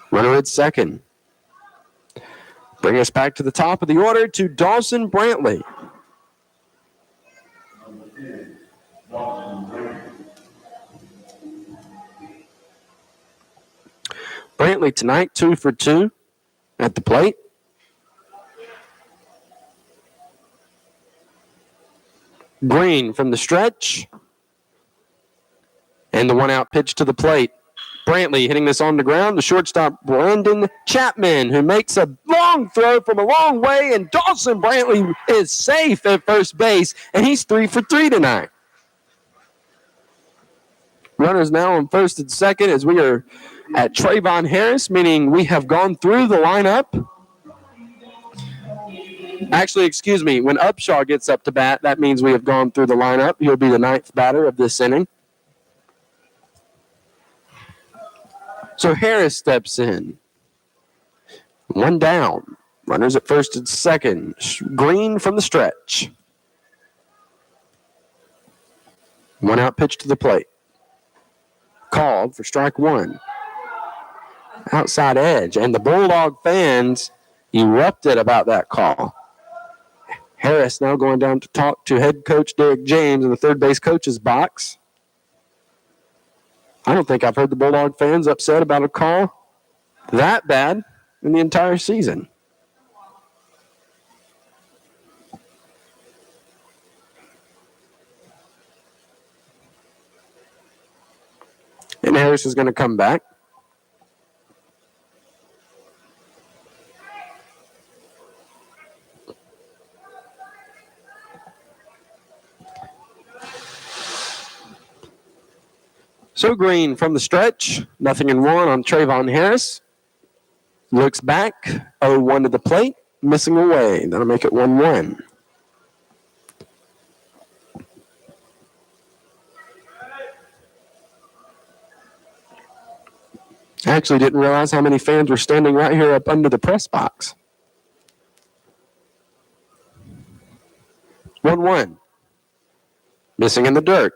Runner at second. Bring us back to the top of the order to Dawson Brantley. Brantley tonight 2 for 2 at the plate. Green from the stretch. And the 1-out pitch to the plate. Brantley hitting this on the ground. The shortstop, Brandon Chapman, who makes a long throw from a long way. And Dawson Brantley is safe at first base. And he's 3 for 3 tonight. Runners now on first and second as we are at Trayvon Harris, meaning we have gone through the lineup. Actually, excuse me, when Upshaw gets up to bat, that means we have gone through the lineup. He'll be the 9th batter of this inning. So Harris steps in. 1 down. Runners at first and second. Green from the stretch. 1-out pitch to the plate. Called for strike 1. Outside edge. And the Bulldog fans erupted about that call. Harris now going down to talk to head coach Derek James in the third base coach's box. I don't think I've heard the Bulldog fans upset about a call that bad in the entire season. And Harris is going to come back. So Green from the stretch, 0-1 on Trayvon Harris. Looks back, 0-1 to the plate, missing away. That'll make it 1-1. I actually didn't realize how many fans were standing right here up under the press box. 1-1. Missing in the dirt.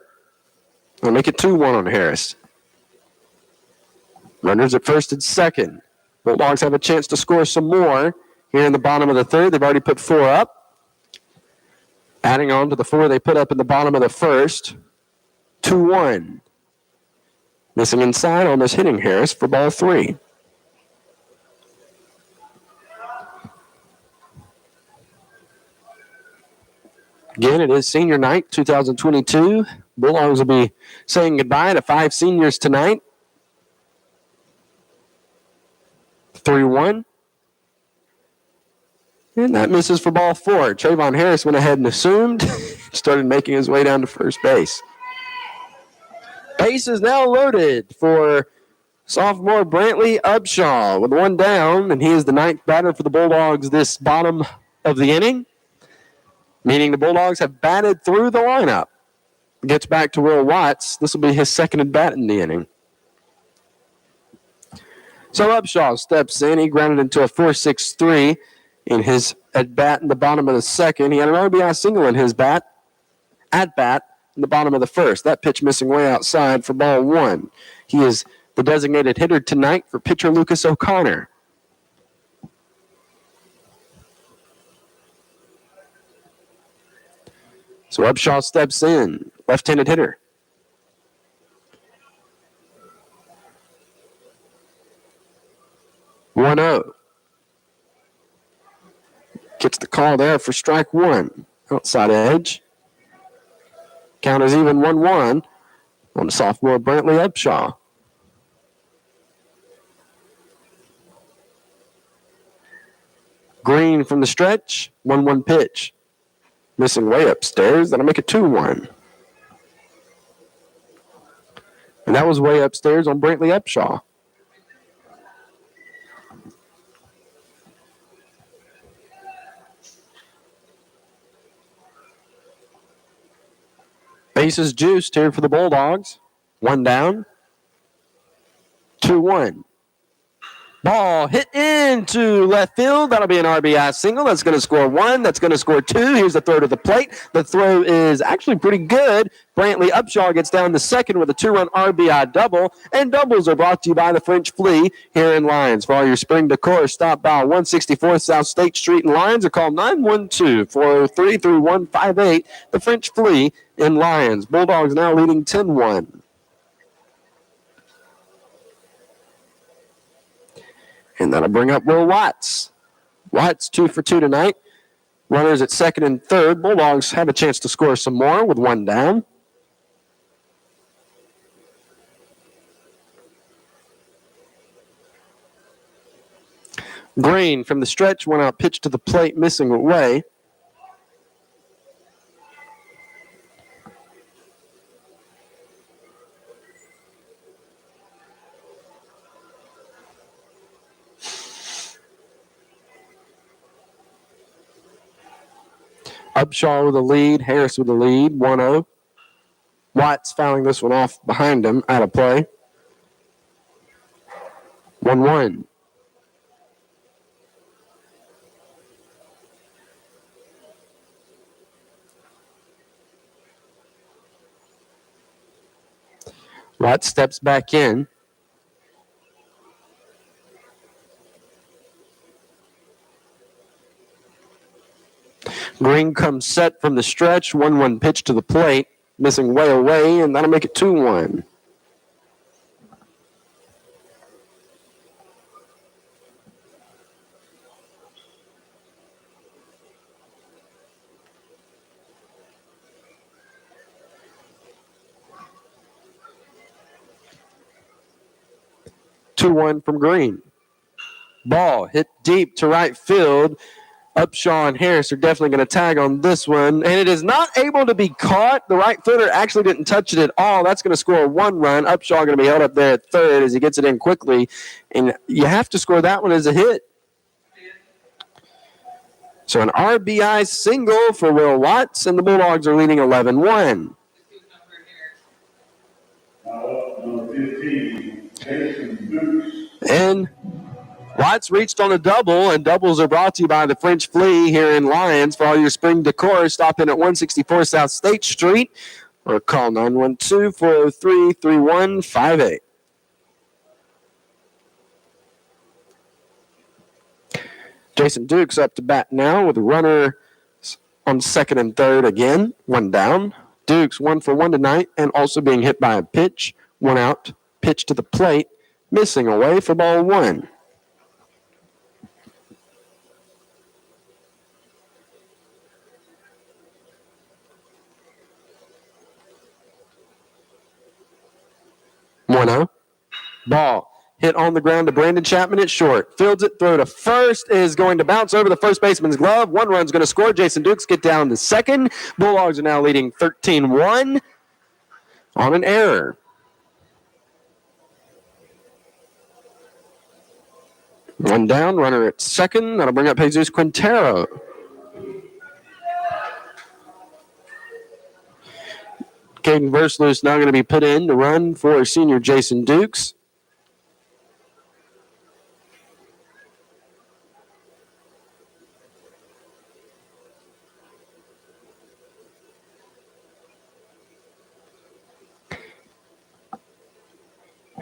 I'll make it 2-1 on Harris. Runners at first and second. Bulldogs have a chance to score some more here in the bottom of the third. They've already put 4 up. Adding on to the 4 they put up in the bottom of the first. 2-1. Missing inside, almost hitting Harris for ball 3. Again, it is senior night 2022. Bulldogs will be saying goodbye to 5 seniors tonight. 3-1. And that misses for ball 4. Trayvon Harris went ahead and assumed. Started making his way down to first base. Base is now loaded for sophomore Brantley Upshaw with 1 down, and he is the 9th batter for the Bulldogs this bottom of the inning, meaning the Bulldogs have batted through the lineup. Gets back to Will Watts. This will be his second at bat in the inning. So Upshaw steps in. He grounded into a 4.63 in his at bat in the bottom of the second. He had an RBI single in his at bat in the bottom of the first. That pitch missing way outside for ball 1. He is the designated hitter tonight for pitcher Lucas O'Connor. So Upshaw steps in, left-handed hitter. One 0. Gets the call there for strike 1. Outside edge. Count is even 1-1 on the sophomore Brantley Upshaw. Green from the stretch, 1-1 pitch. Missing way upstairs, that'll make it 2-1. And that was way upstairs on Brantley Upshaw. Bases juiced here for the Bulldogs. 1 down. 2-1. Ball hit into left field. That'll be an RBI single. That's going to score 1. That's going to score 2. Here's the throw to the plate. The throw is actually pretty good. Brantley Upshaw gets down to second with a 2-run RBI double. And doubles are brought to you by the French Flea here in Lyons. For all your spring decor, stop by 164 South State Street in Lyons or call 912-403-3158. The French Flea in Lyons. Bulldogs now leading 10-1. And that'll bring up Will Watts. Watts 2 for 2 tonight. Runners at second and third. Bulldogs have a chance to score some more with 1 down. Green from the stretch, 1 out pitch to the plate, missing away. Upshaw with a lead, Harris with a lead, 1-0. Watts fouling this one off behind him, out of play. 1-1. Watts steps back in. Green comes set from the stretch. 1-1 pitch to the plate. Missing way away, and that'll make it 2-1. From Green. Ball hit deep to right field. Upshaw and Harris are definitely going to tag on this one. And it is not able to be caught. The right fielder actually didn't touch it at all. That's going to score 1 run. Upshaw going to be held up there at third as he gets it in quickly. And you have to score that one as a hit. So an RBI single for Will Watts, and the Bulldogs are leading 11-1. And White's reached on a double, and doubles are brought to you by the French Flea here in Lyons. For all your spring decor, stop in at 164 South State Street or call 912-403-3158. Jason Dukes up to bat now with a runner on second and third again. One down. Dukes 1 for 1 tonight and also being hit by a pitch. One out. Pitch to the plate. Missing away for ball 1. Ball hit on the ground to Brandon Chapman at short. Fields it, throw to first is going to bounce over the first baseman's glove. One run's going to score. Jason Dukes get down to second. Bulldogs are now leading 13-1 on an error. One down, runner at second. That'll bring up Jesus Quintero. Caden Versluis now going to be put in to run for senior Jason Dukes.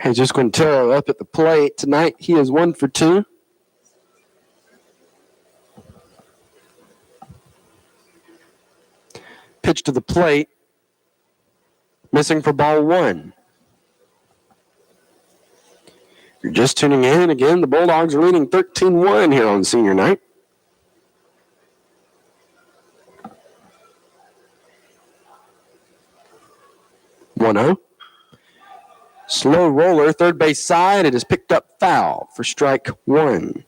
Jesus Quintero up at the plate. Tonight he is 1 for 2. Pitch to the plate. Missing for ball 1. You're just tuning in. Again, the Bulldogs are leading 13-1 here on senior night. One-0. Slow roller, third base side. It is picked up foul for strike 1.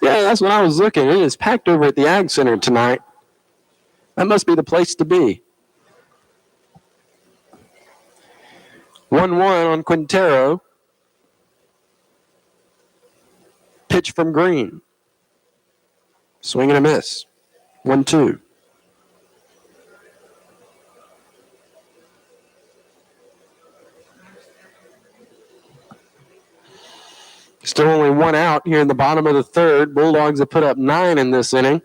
Yeah, that's what I was looking. It is packed over at the Ag Center tonight. That must be the place to be. 1-1 on Quintero. Pitch from Green. Swing and a miss. 1-2. Still only 1 out here in the bottom of the third. Bulldogs have put up 9 in this inning.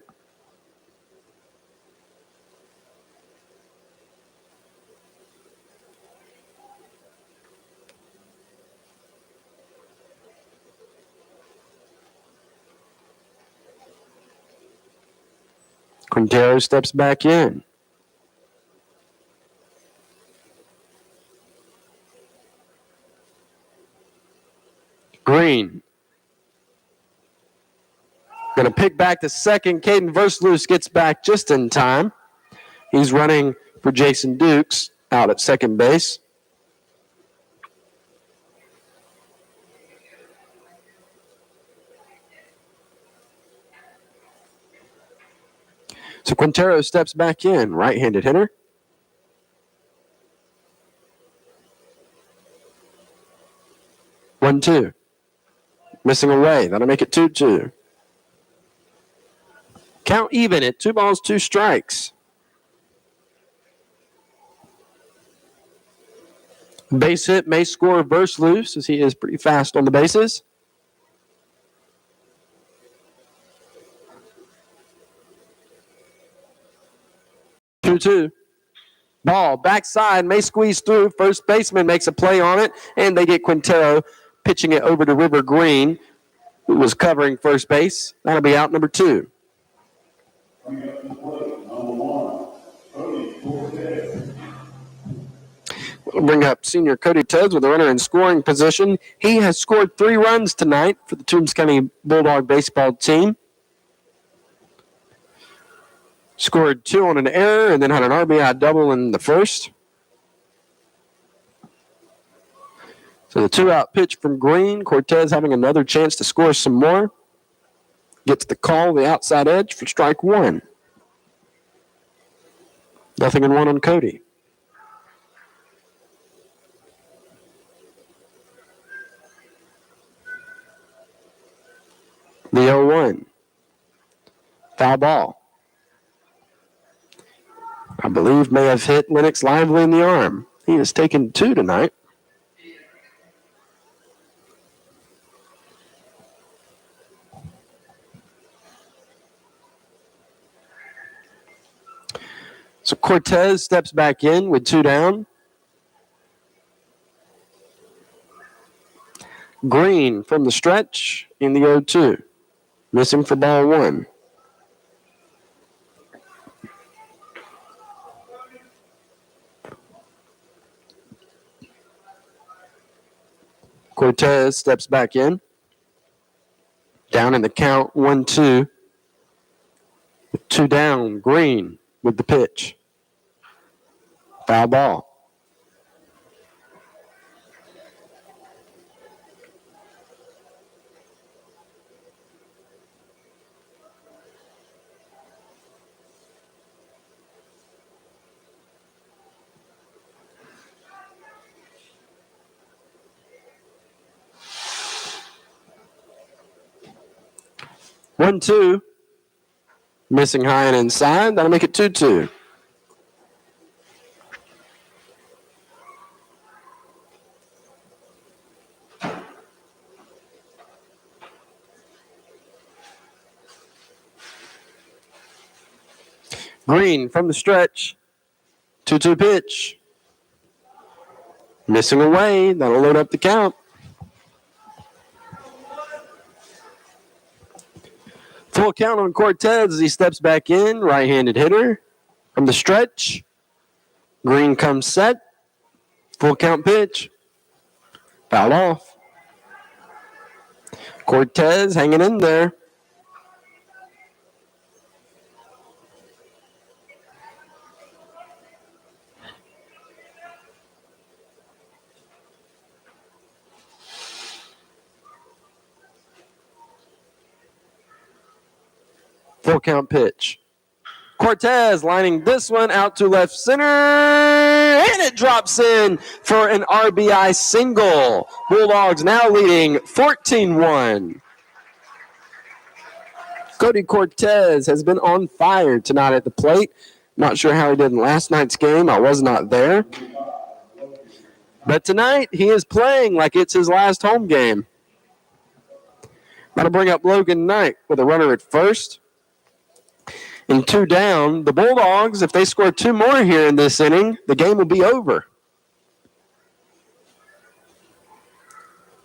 Quintero steps back in. Green. Going to pick back to second. Caden Versluis gets back just in time. He's running for Jason Dukes out at second base. So Quintero steps back in, right-handed hitter. One, two. Missing away. That'll make it 2-2. Count even at 2 balls, 2 strikes. Base hit may score Versluis as he is pretty fast on the bases. Two. Ball backside may squeeze through. First baseman makes a play on it, and they get Quintero pitching it over to River Green, who was covering first base. That'll be out number 2. We'll bring up senior Cody Tubbs with a runner in scoring position. He has scored 3 runs tonight for the Toombs County Bulldog baseball team. Scored 2 on an error and then had an RBI double in the first. So the 2-out pitch from Green. Cortez having another chance to score some more. Gets the call, the outside edge for strike 1. 0-1 on Cody. The 0-1. Foul ball. I believe may have hit Lennox Lively in the arm. He has taken 2 tonight. So Cortez steps back in with 2 down. Green from the stretch in the 0-2. Missing for ball 1. Cortez steps back in. Down in the count, 1-2. With 2 down, Green with the pitch. Foul ball. One, 2. Missing high and inside. That'll make it 2-2. Green from the stretch. 2-2 pitch. Missing away. That'll load up the count. Full count on Cortez as he steps back in. Right-handed hitter from the stretch. Green comes set. Full count pitch. Foul off. Cortez hanging in there. Full count pitch. Cortez lining this one out to left center, and it drops in for an RBI single. Bulldogs now leading 14-1. Cody Cortez has been on fire tonight at the plate. Not sure how he did in last night's game. I was not there. But tonight, he is playing like it's his last home game. That'll bring up Logan Knight with a runner at first. And 2 down. The Bulldogs, if they score 2 more here in this inning, the game will be over.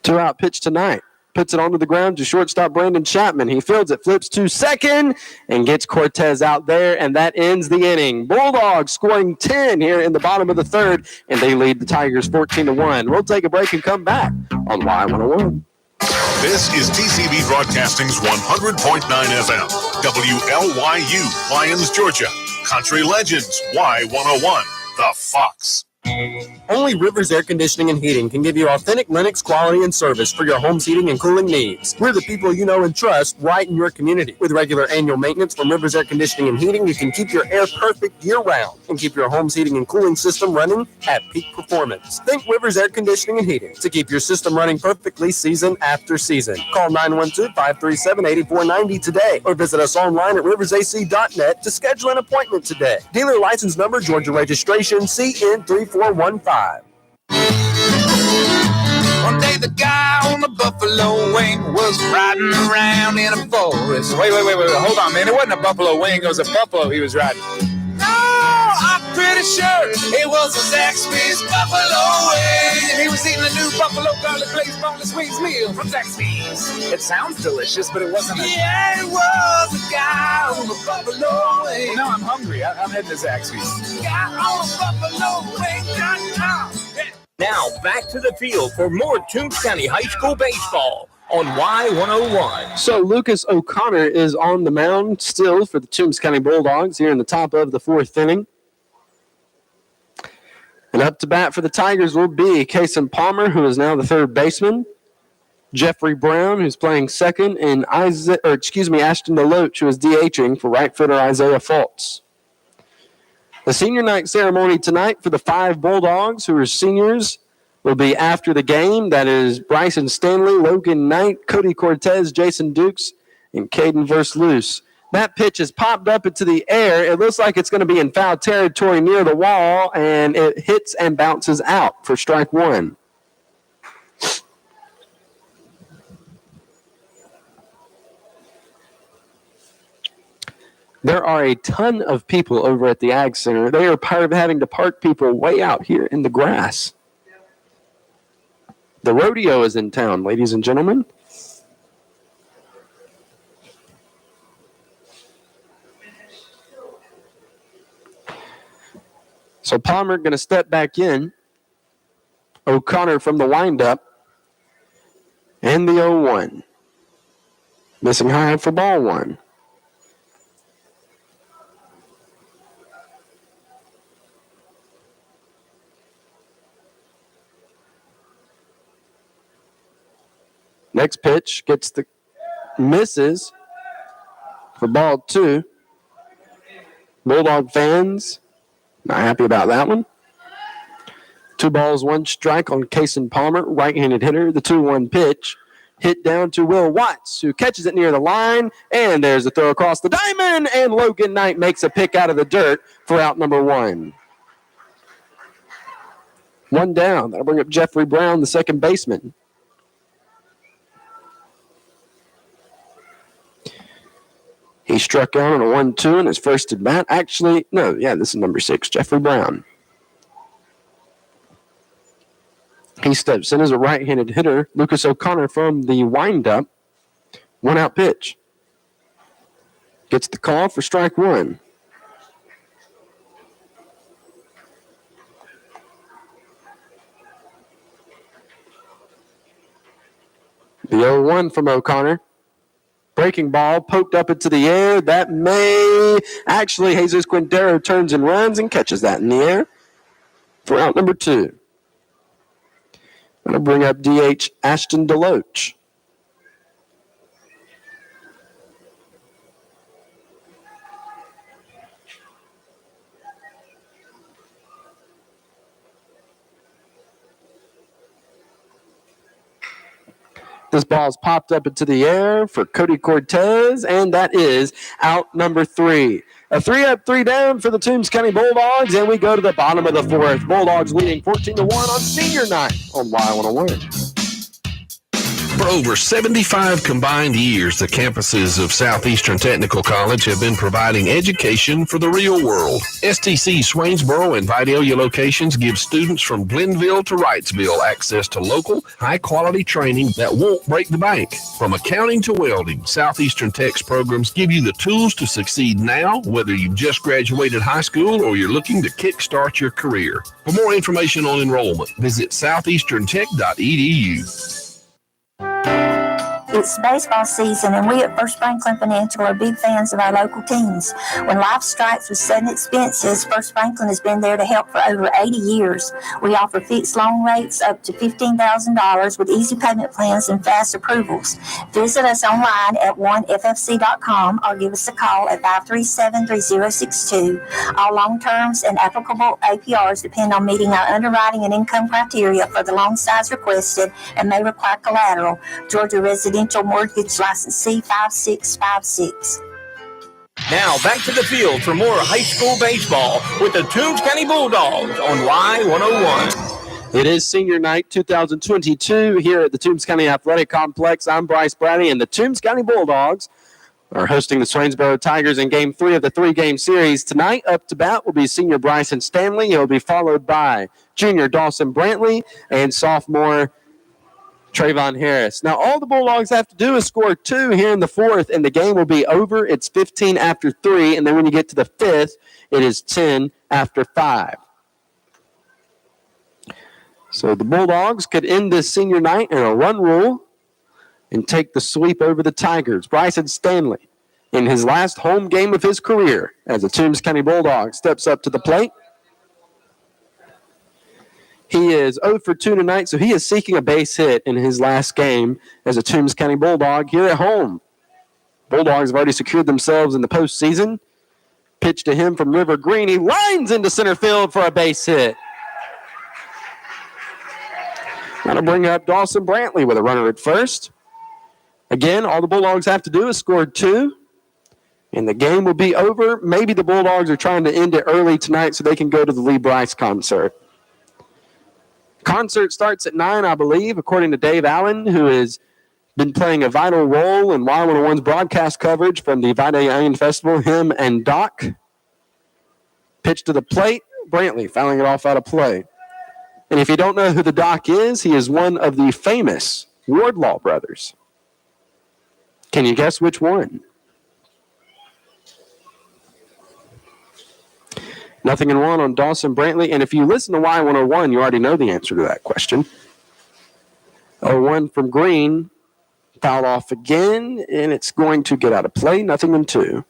2-out pitch tonight. Puts it onto the ground to shortstop Brandon Chapman. He fields it, flips to second, and gets Cortez out there, and that ends the inning. Bulldogs scoring 10 here in the bottom of the third, and they lead the Tigers 14-1. We'll take a break and come back on Y101. This is TCB Broadcasting's 100.9 FM, WLYU, Lyons, Georgia. Country Legends, Y101, The Fox. Only Rivers Air Conditioning and Heating can give you authentic Lennox quality and service for your home's heating and cooling needs. We're the people you know and trust right in your community. With regular annual maintenance from Rivers Air Conditioning and Heating, you can keep your air perfect year-round and keep your home's heating and cooling system running at peak performance. Think Rivers Air Conditioning and Heating to keep your system running perfectly season after season. Call 912-537-8490 today or visit us online at riversac.net to schedule an appointment today. Dealer license number, Georgia registration, CN3415. One day the guy on the buffalo wing was riding around in a forest. Wait, hold on, man. It wasn't a buffalo wing, it was a buffalo he was riding. No, I'm pretty sure it was a Zaxby's buffalo wing. And he was eating a new buffalo garlic glazed boneless wings meal from Zaxby's. It sounds delicious, but it wasn't Yeah, it was a guy on a buffalo wing. Now I'm hungry. I'm heading to Zaxby's. Guy on a buffalo wing.com. Now back to the field for more Toombs County High School baseball on Y101. So Lucas O'Connor is on the mound still for the Toombs County Bulldogs here in the top of the 4th inning. And up to bat for the Tigers will be Kason Palmer, who is now the 3rd baseman. Jeffrey Brown, who's playing second, and Ashton DeLoach, who is DHing for right fielder Isaiah Fultz. The senior night ceremony tonight for the 5 Bulldogs, who are seniors, will be after the game. That is Bryson Stanley, Logan Knight, Cody Cortez, Jason Dukes, in Caden Versluis. That pitch is popped up into the air. It looks like it's going to be in foul territory near the wall, and it hits and bounces out for strike one. There are a ton of people over at the Ag Center. They are part of having to park people way out here in the grass. The rodeo is in town, ladies and gentlemen. So Palmer going to step back in. O'Connor from the windup. And the 0-1. Missing high for ball one. Next pitch gets the misses for ball two. Bulldog fans not happy about that one. 2 balls, 1 strike on Kason Palmer, right-handed hitter. The 2-1 pitch hit down to Will Watts, who catches it near the line, and there's a throw across the diamond, and Logan Knight makes a pick out of the dirt for out number 1. 1 down. That'll bring up Jeffrey Brown, the second baseman. He struck out on a 1-2 in his first at bat. Actually, no, this is number 6, Jeffrey Brown. He steps in as a right-handed hitter. Lucas O'Connor from the windup. 1-out pitch. Gets the call for strike one. The 0-1 from O'Connor. Breaking ball poked up into the air. That may actually, Jesus Quintero turns and runs and catches that in the air for out number 2. Going to bring up DH Ashton Deloach. This ball's popped up into the air for Cody Cortez, and that is out number 3. A 3-up, 3-down for the Toombs County Bulldogs, and we go to the bottom of the 4th. Bulldogs leading 14-1 on senior night on Y101. For over 75 combined years, the campuses of Southeastern Technical College have been providing education for the real world. STC Swainsboro and Vidalia locations give students from Glenville to Wrightsville access to local, high-quality training that won't break the bank. From accounting to welding, Southeastern Tech's programs give you the tools to succeed now, whether you've just graduated high school or you're looking to kickstart your career. For more information on enrollment, visit southeasterntech.edu. It's baseball season, and we at First Franklin Financial are big fans of our local teams. When life strikes with sudden expenses, First Franklin has been there to help for over 80 years. We offer fixed loan rates up to $15,000 with easy payment plans and fast approvals. Visit us online at oneffc.com or give us a call at 537-3062. All loan terms and applicable APRs depend on meeting our underwriting and income criteria for the loan size requested and may require collateral. Georgia Residential Mortgage License C5656. Now back to the field for more high school baseball with the Toombs County Bulldogs on Y101. It is senior night 2022 here at the Toombs County Athletic Complex. I'm Bryce Brady, and the Toombs County Bulldogs are hosting the Swainsboro Tigers in Game 3 of the 3-game series. Tonight, up to bat will be senior Bryson Stanley. He'll be followed by junior Dawson Brantley and sophomore Trayvon Harris. Now, all the Bulldogs have to do is score 2 here in the 4th, and the game will be over. It's 15 after 3, and then when you get to the 5th, it is 10 after 5. So the Bulldogs could end this senior night in a run rule and take the sweep over the Tigers. Bryson Stanley, in his last home game of his career as a Toombs County Bulldog, steps up to the plate. He is 0 for 2 tonight, so he is seeking a base hit in his last game as a Toombs County Bulldog here at home. Bulldogs have already secured themselves in the postseason. Pitch to him from River Green. He lines into center field for a base hit. Going to bring up Dawson Brantley with a runner at first. Again, all the Bulldogs have to do is score 2, and the game will be over. Maybe the Bulldogs are trying to end it early tonight so they can go to the Lee Bryce concert. Concert starts at 9, I believe, according to Dave Allen, who has been playing a vital role in Y101's broadcast coverage from the Vidalia Onion Festival. Him and Doc. Pitch to the plate. Brantley fouling it off out of play. And if you don't know who the Doc is, he is one of the famous Wardlaw brothers. Can you guess which one? 0-1 on Dawson Brantley. And if you listen to Y101, you already know the answer to that question. 0-1 from Green. Fouled off again, and it's going to get out of play. 0-2.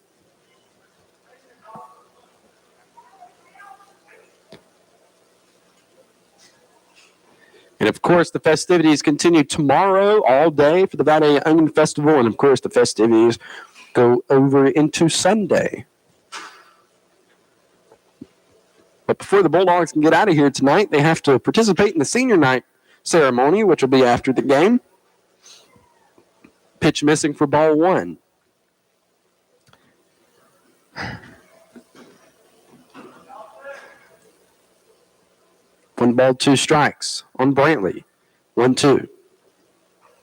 And, of course, the festivities continue tomorrow all day for the Vidalia Onion Festival. And, of course, the festivities go over into Sunday. But before the Bulldogs can get out of here tonight, they have to participate in the senior night ceremony, which will be after the game. Pitch missing for ball 1. One ball, 2 strikes on Brantley. 1-2.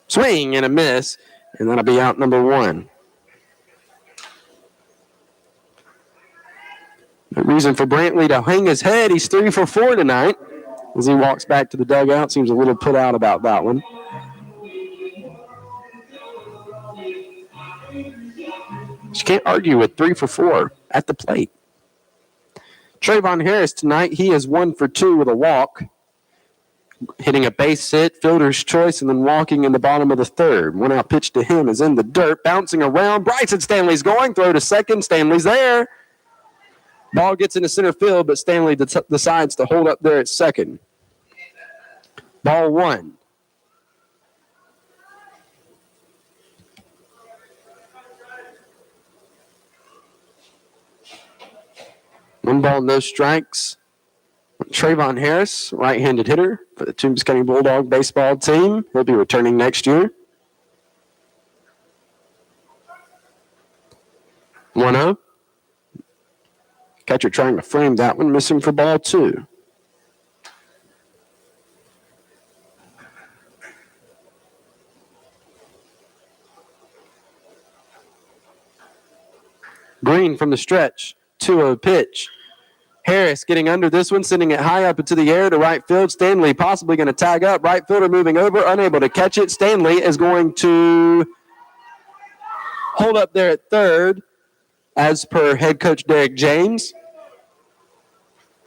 Swing and a miss, and that'll be out number 1. The reason for Brantley to hang his head, he's 3 for 4 tonight. As he walks back to the dugout, seems a little put out about that one. You can't argue with 3 for 4 at the plate. Trayvon Harris tonight, he is 1 for 2 with a walk. Hitting a base hit, fielder's choice, and then walking in the bottom of the 3rd. One out pitch to him is in the dirt, bouncing around. Bryson Stanley's going, throw to second. Stanley's there. Ball gets into center field, but Stanley decides to hold up there at second. Ball 1. One ball, no strikes. Trayvon Harris, right-handed hitter for the Toombs County Bulldog baseball team. He'll be returning next year. 1-0. Catcher trying to frame that one, missing for ball 2. Green from the stretch. 2-0 pitch. Harris getting under this one, sending it high up into the air to right field. Stanley possibly going to tag up. Right fielder moving over, unable to catch it. Stanley is going to hold up there at third, as per head coach Derek James.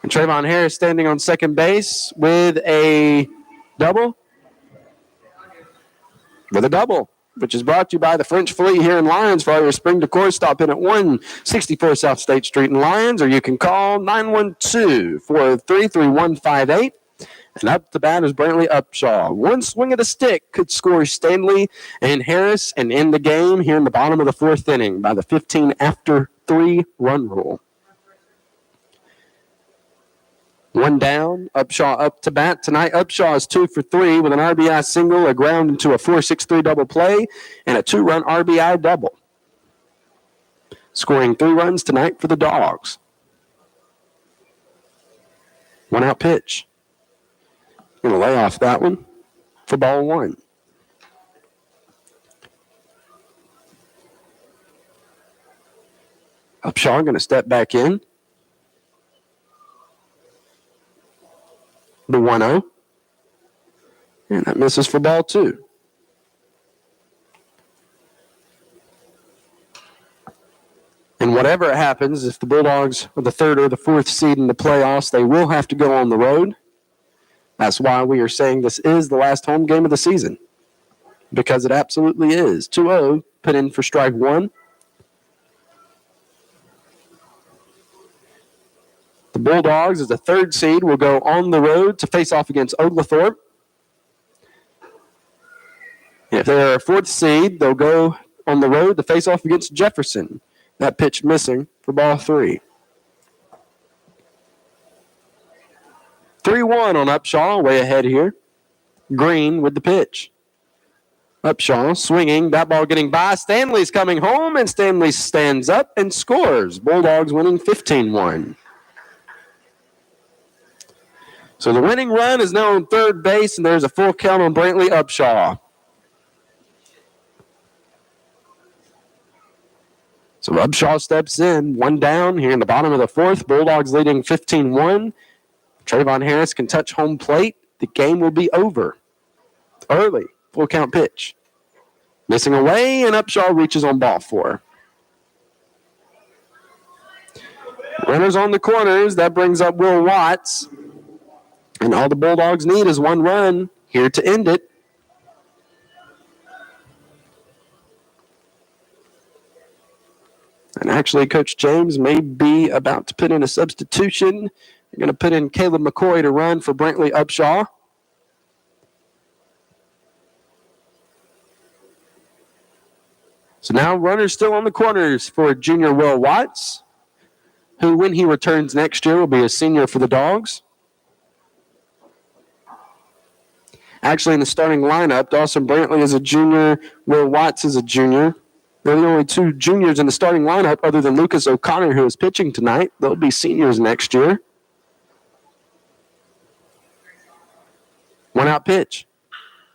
And Trayvon Harris standing on second base with a double. With a double, which is brought to you by the French Fleet here in Lyons. For all your spring decor, stop in at 164 South State Street in Lyons, or you can call 912-403-3158. And up to bat is Brantley Upshaw. One swing of the stick could score Stanley and Harris and end the game here in the bottom of the 4th inning by the 15 after 3 run rule. One down, Upshaw up to bat. Tonight, Upshaw is 2 for 3 with an RBI single, a ground into a 4-6-3 double play, and a 2-run RBI double. Scoring 3 runs tonight for the Dogs. One out pitch. Going to lay off that one for ball 1. Upshaw going to step back in. The 1-0. And that misses for ball 2. And whatever happens, if the Bulldogs are the 3rd or the 4th seed in the playoffs, they will have to go on the road. That's why we are saying this is the last home game of the season. Because it absolutely is. 2-0, put in for strike 1. The Bulldogs, as the 3rd seed, will go on the road to face off against Oglethorpe. If they're a 4th seed, they'll go on the road to face off against Jefferson. That pitch missing for ball 3. 3-1 on Upshaw, way ahead here. Green with the pitch. Upshaw swinging, that ball getting by. Stanley's coming home, and Stanley stands up and scores. Bulldogs winning 15-1. So the winning run is now on third base, and there's a full count on Brantley Upshaw. So Upshaw steps in, one down here in the bottom of the fourth. Bulldogs leading 15-1. Trayvon Harris can touch home plate. The game will be over. Early, full count pitch. Missing away, and Upshaw reaches on ball four. Runners on the corners. That brings up Will Watts. And all the Bulldogs need is one run here to end it. And actually, Coach James may be about to put in a substitution. They're going to put in Caleb McCoy to run for Brantley Upshaw. So now runners still on the corners for junior Will Watts, who, when he returns next year, will be a senior for the Dogs. Actually, in the starting lineup, Dawson Brantley is a junior, Will Watts is a junior. They're the only two juniors in the starting lineup other than Lucas O'Connor, who is pitching tonight. They'll be seniors next year. One out pitch.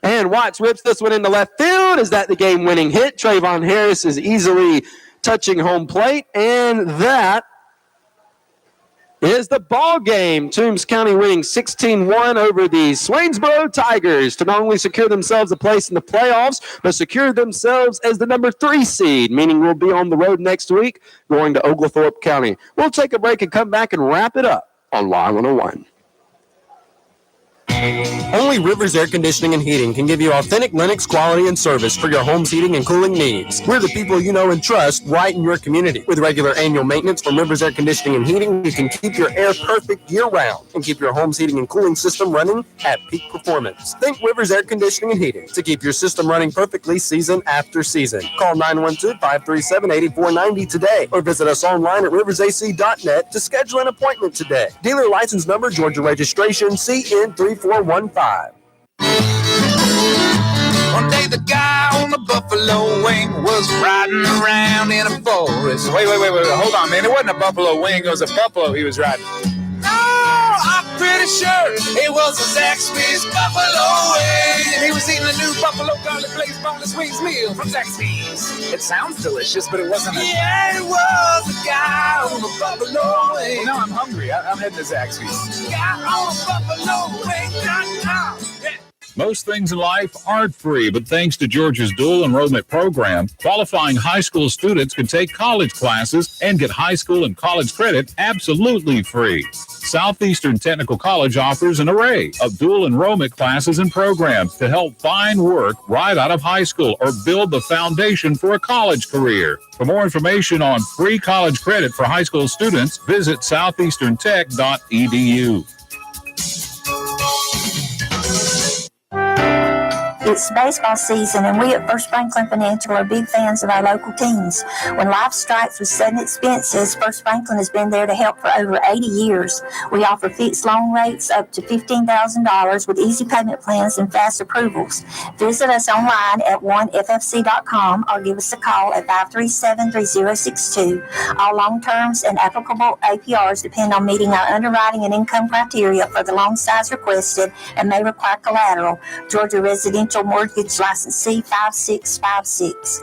And Watts rips this one into left field. Is that the game-winning hit? Trayvon Harris is easily touching home plate, and that is the ball game. Toombs County winning 16-1 over the Swainsboro Tigers to not only secure themselves a place in the playoffs, but secure themselves as the number 3 seed, meaning we'll be on the road next week going to Oglethorpe County. We'll take a break and come back and wrap it up on Y101. Only Rivers Air Conditioning and Heating can give you authentic Lennox quality and service for your home's heating and cooling needs. We're the people you know and trust right in your community. With regular annual maintenance from Rivers Air Conditioning and Heating, you can keep your air perfect year-round and keep your home's heating and cooling system running at peak performance. Think Rivers Air Conditioning and Heating to keep your system running perfectly season after season. Call 912-537-8490 today or visit us online at riversac.net to schedule an appointment today. Dealer license number, Georgia registration, CN3415. One day the guy on the buffalo wing was riding around in a forest. Wait, hold on, man. It wasn't a buffalo wing, it was a buffalo he was riding. No, I'm pretty sure it was a Zaxby's buffalo wing. And he was eating a new buffalo garlic glazed boneless wings meal from Zaxby's. It sounds delicious, but it wasn't a... Yeah, it was a guy on a buffalo wing. Well, now I'm hungry. I'm heading to Zaxby's. Guy on a buffalo wing.com. Yeah. Most things in life aren't free, but thanks to Georgia's dual enrollment program, qualifying high school students can take college classes and get high school and college credit absolutely free. Southeastern Technical College offers an array of dual enrollment classes and programs to help find work right out of high school or build the foundation for a college career. For more information on free college credit for high school students, visit southeasterntech.edu. It's baseball season, and we at First Franklin Financial are big fans of our local teams. When life strikes with sudden expenses, First Franklin has been there to help for over 80 years. We offer fixed loan rates up to $15,000 with easy payment plans and fast approvals. Visit us online at oneffc.com or give us a call at 537-3062. All loan terms and applicable APRs depend on meeting our underwriting and income criteria for the loan size requested and may require collateral. Georgia Residential Mortgage License C5656.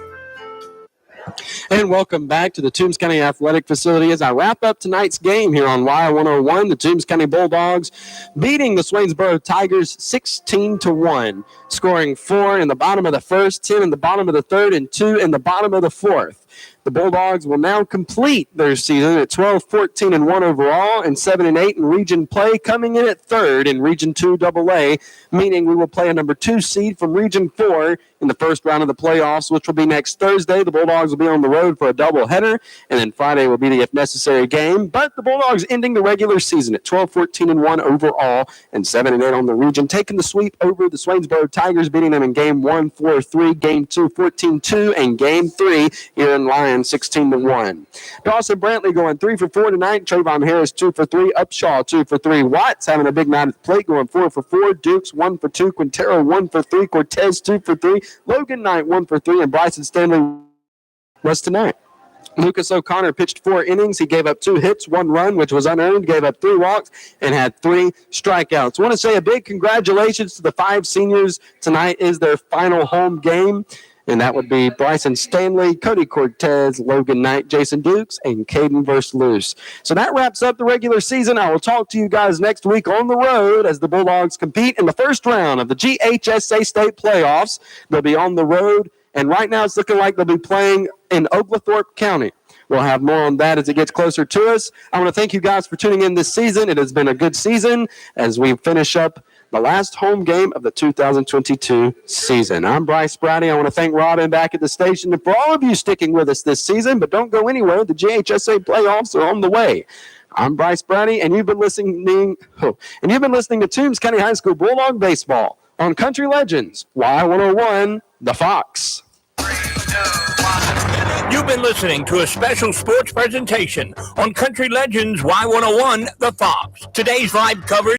And welcome back to the Toombs County Athletic Facility as I wrap up tonight's game here on Y101. The Toombs County Bulldogs beating the Swainsboro Tigers 16-1, scoring 4 in the bottom of the first, 10 in the bottom of the third, and 2 in the bottom of the fourth. The Bulldogs will now complete their season at 12-14-1 overall and 7-8 in region play, coming in at third in Region 2 AA, meaning we will play a number 2 seed from Region 4 in the first round of the playoffs, which will be next Thursday. The Bulldogs will be on the road for a doubleheader, and then Friday will be the if necessary game. But the Bulldogs ending the regular season at 12-14-1 overall and 7-8 on the region, taking the sweep over the Swainsboro Tigers, beating them in Game 1 4-3, Game 2 14-2, and Game 3 here in Glen Lions 16-1. Dawson Brantley going 3 for 4 tonight. Trayvon Harris 2 for 3. Upshaw 2 for 3. Watts having a big night at the plate going 4 for 4. Dukes 1 for 2. Quintero 1 for 3. Cortez 2 for 3. Logan Knight 1 for 3. And Bryson Stanley was tonight. Lucas O'Connor pitched 4 innings. He gave up 2 hits, 1 run, which was unearned, gave up 3 walks, and had 3 strikeouts. I want to say a big congratulations to the 5 seniors. Tonight is their final home game, and that would be Bryson Stanley, Cody Cortez, Logan Knight, Jason Dukes, and Caden Versluis. So that wraps up the regular season. I will talk to you guys next week on the road as the Bulldogs compete in the first round of the GHSA State Playoffs. They'll be on the road. And right now it's looking like they'll be playing in Oglethorpe County. We'll have more on that as it gets closer to us. I want to thank you guys for tuning in this season. It has been a good season as we finish up the last home game of the 2022 season. I'm Bryce Browdy. I want to thank Robin back at the station and for all of you sticking with us this season. But don't go anywhere. The GHSA playoffs are on the way. I'm Bryce Browdy, and you've been listening to Toombs County High School Bulldog Baseball on Country Legends, Y101, The Fox. You've been listening to a special sports presentation on Country Legends Y101, The Fox. Today's live coverage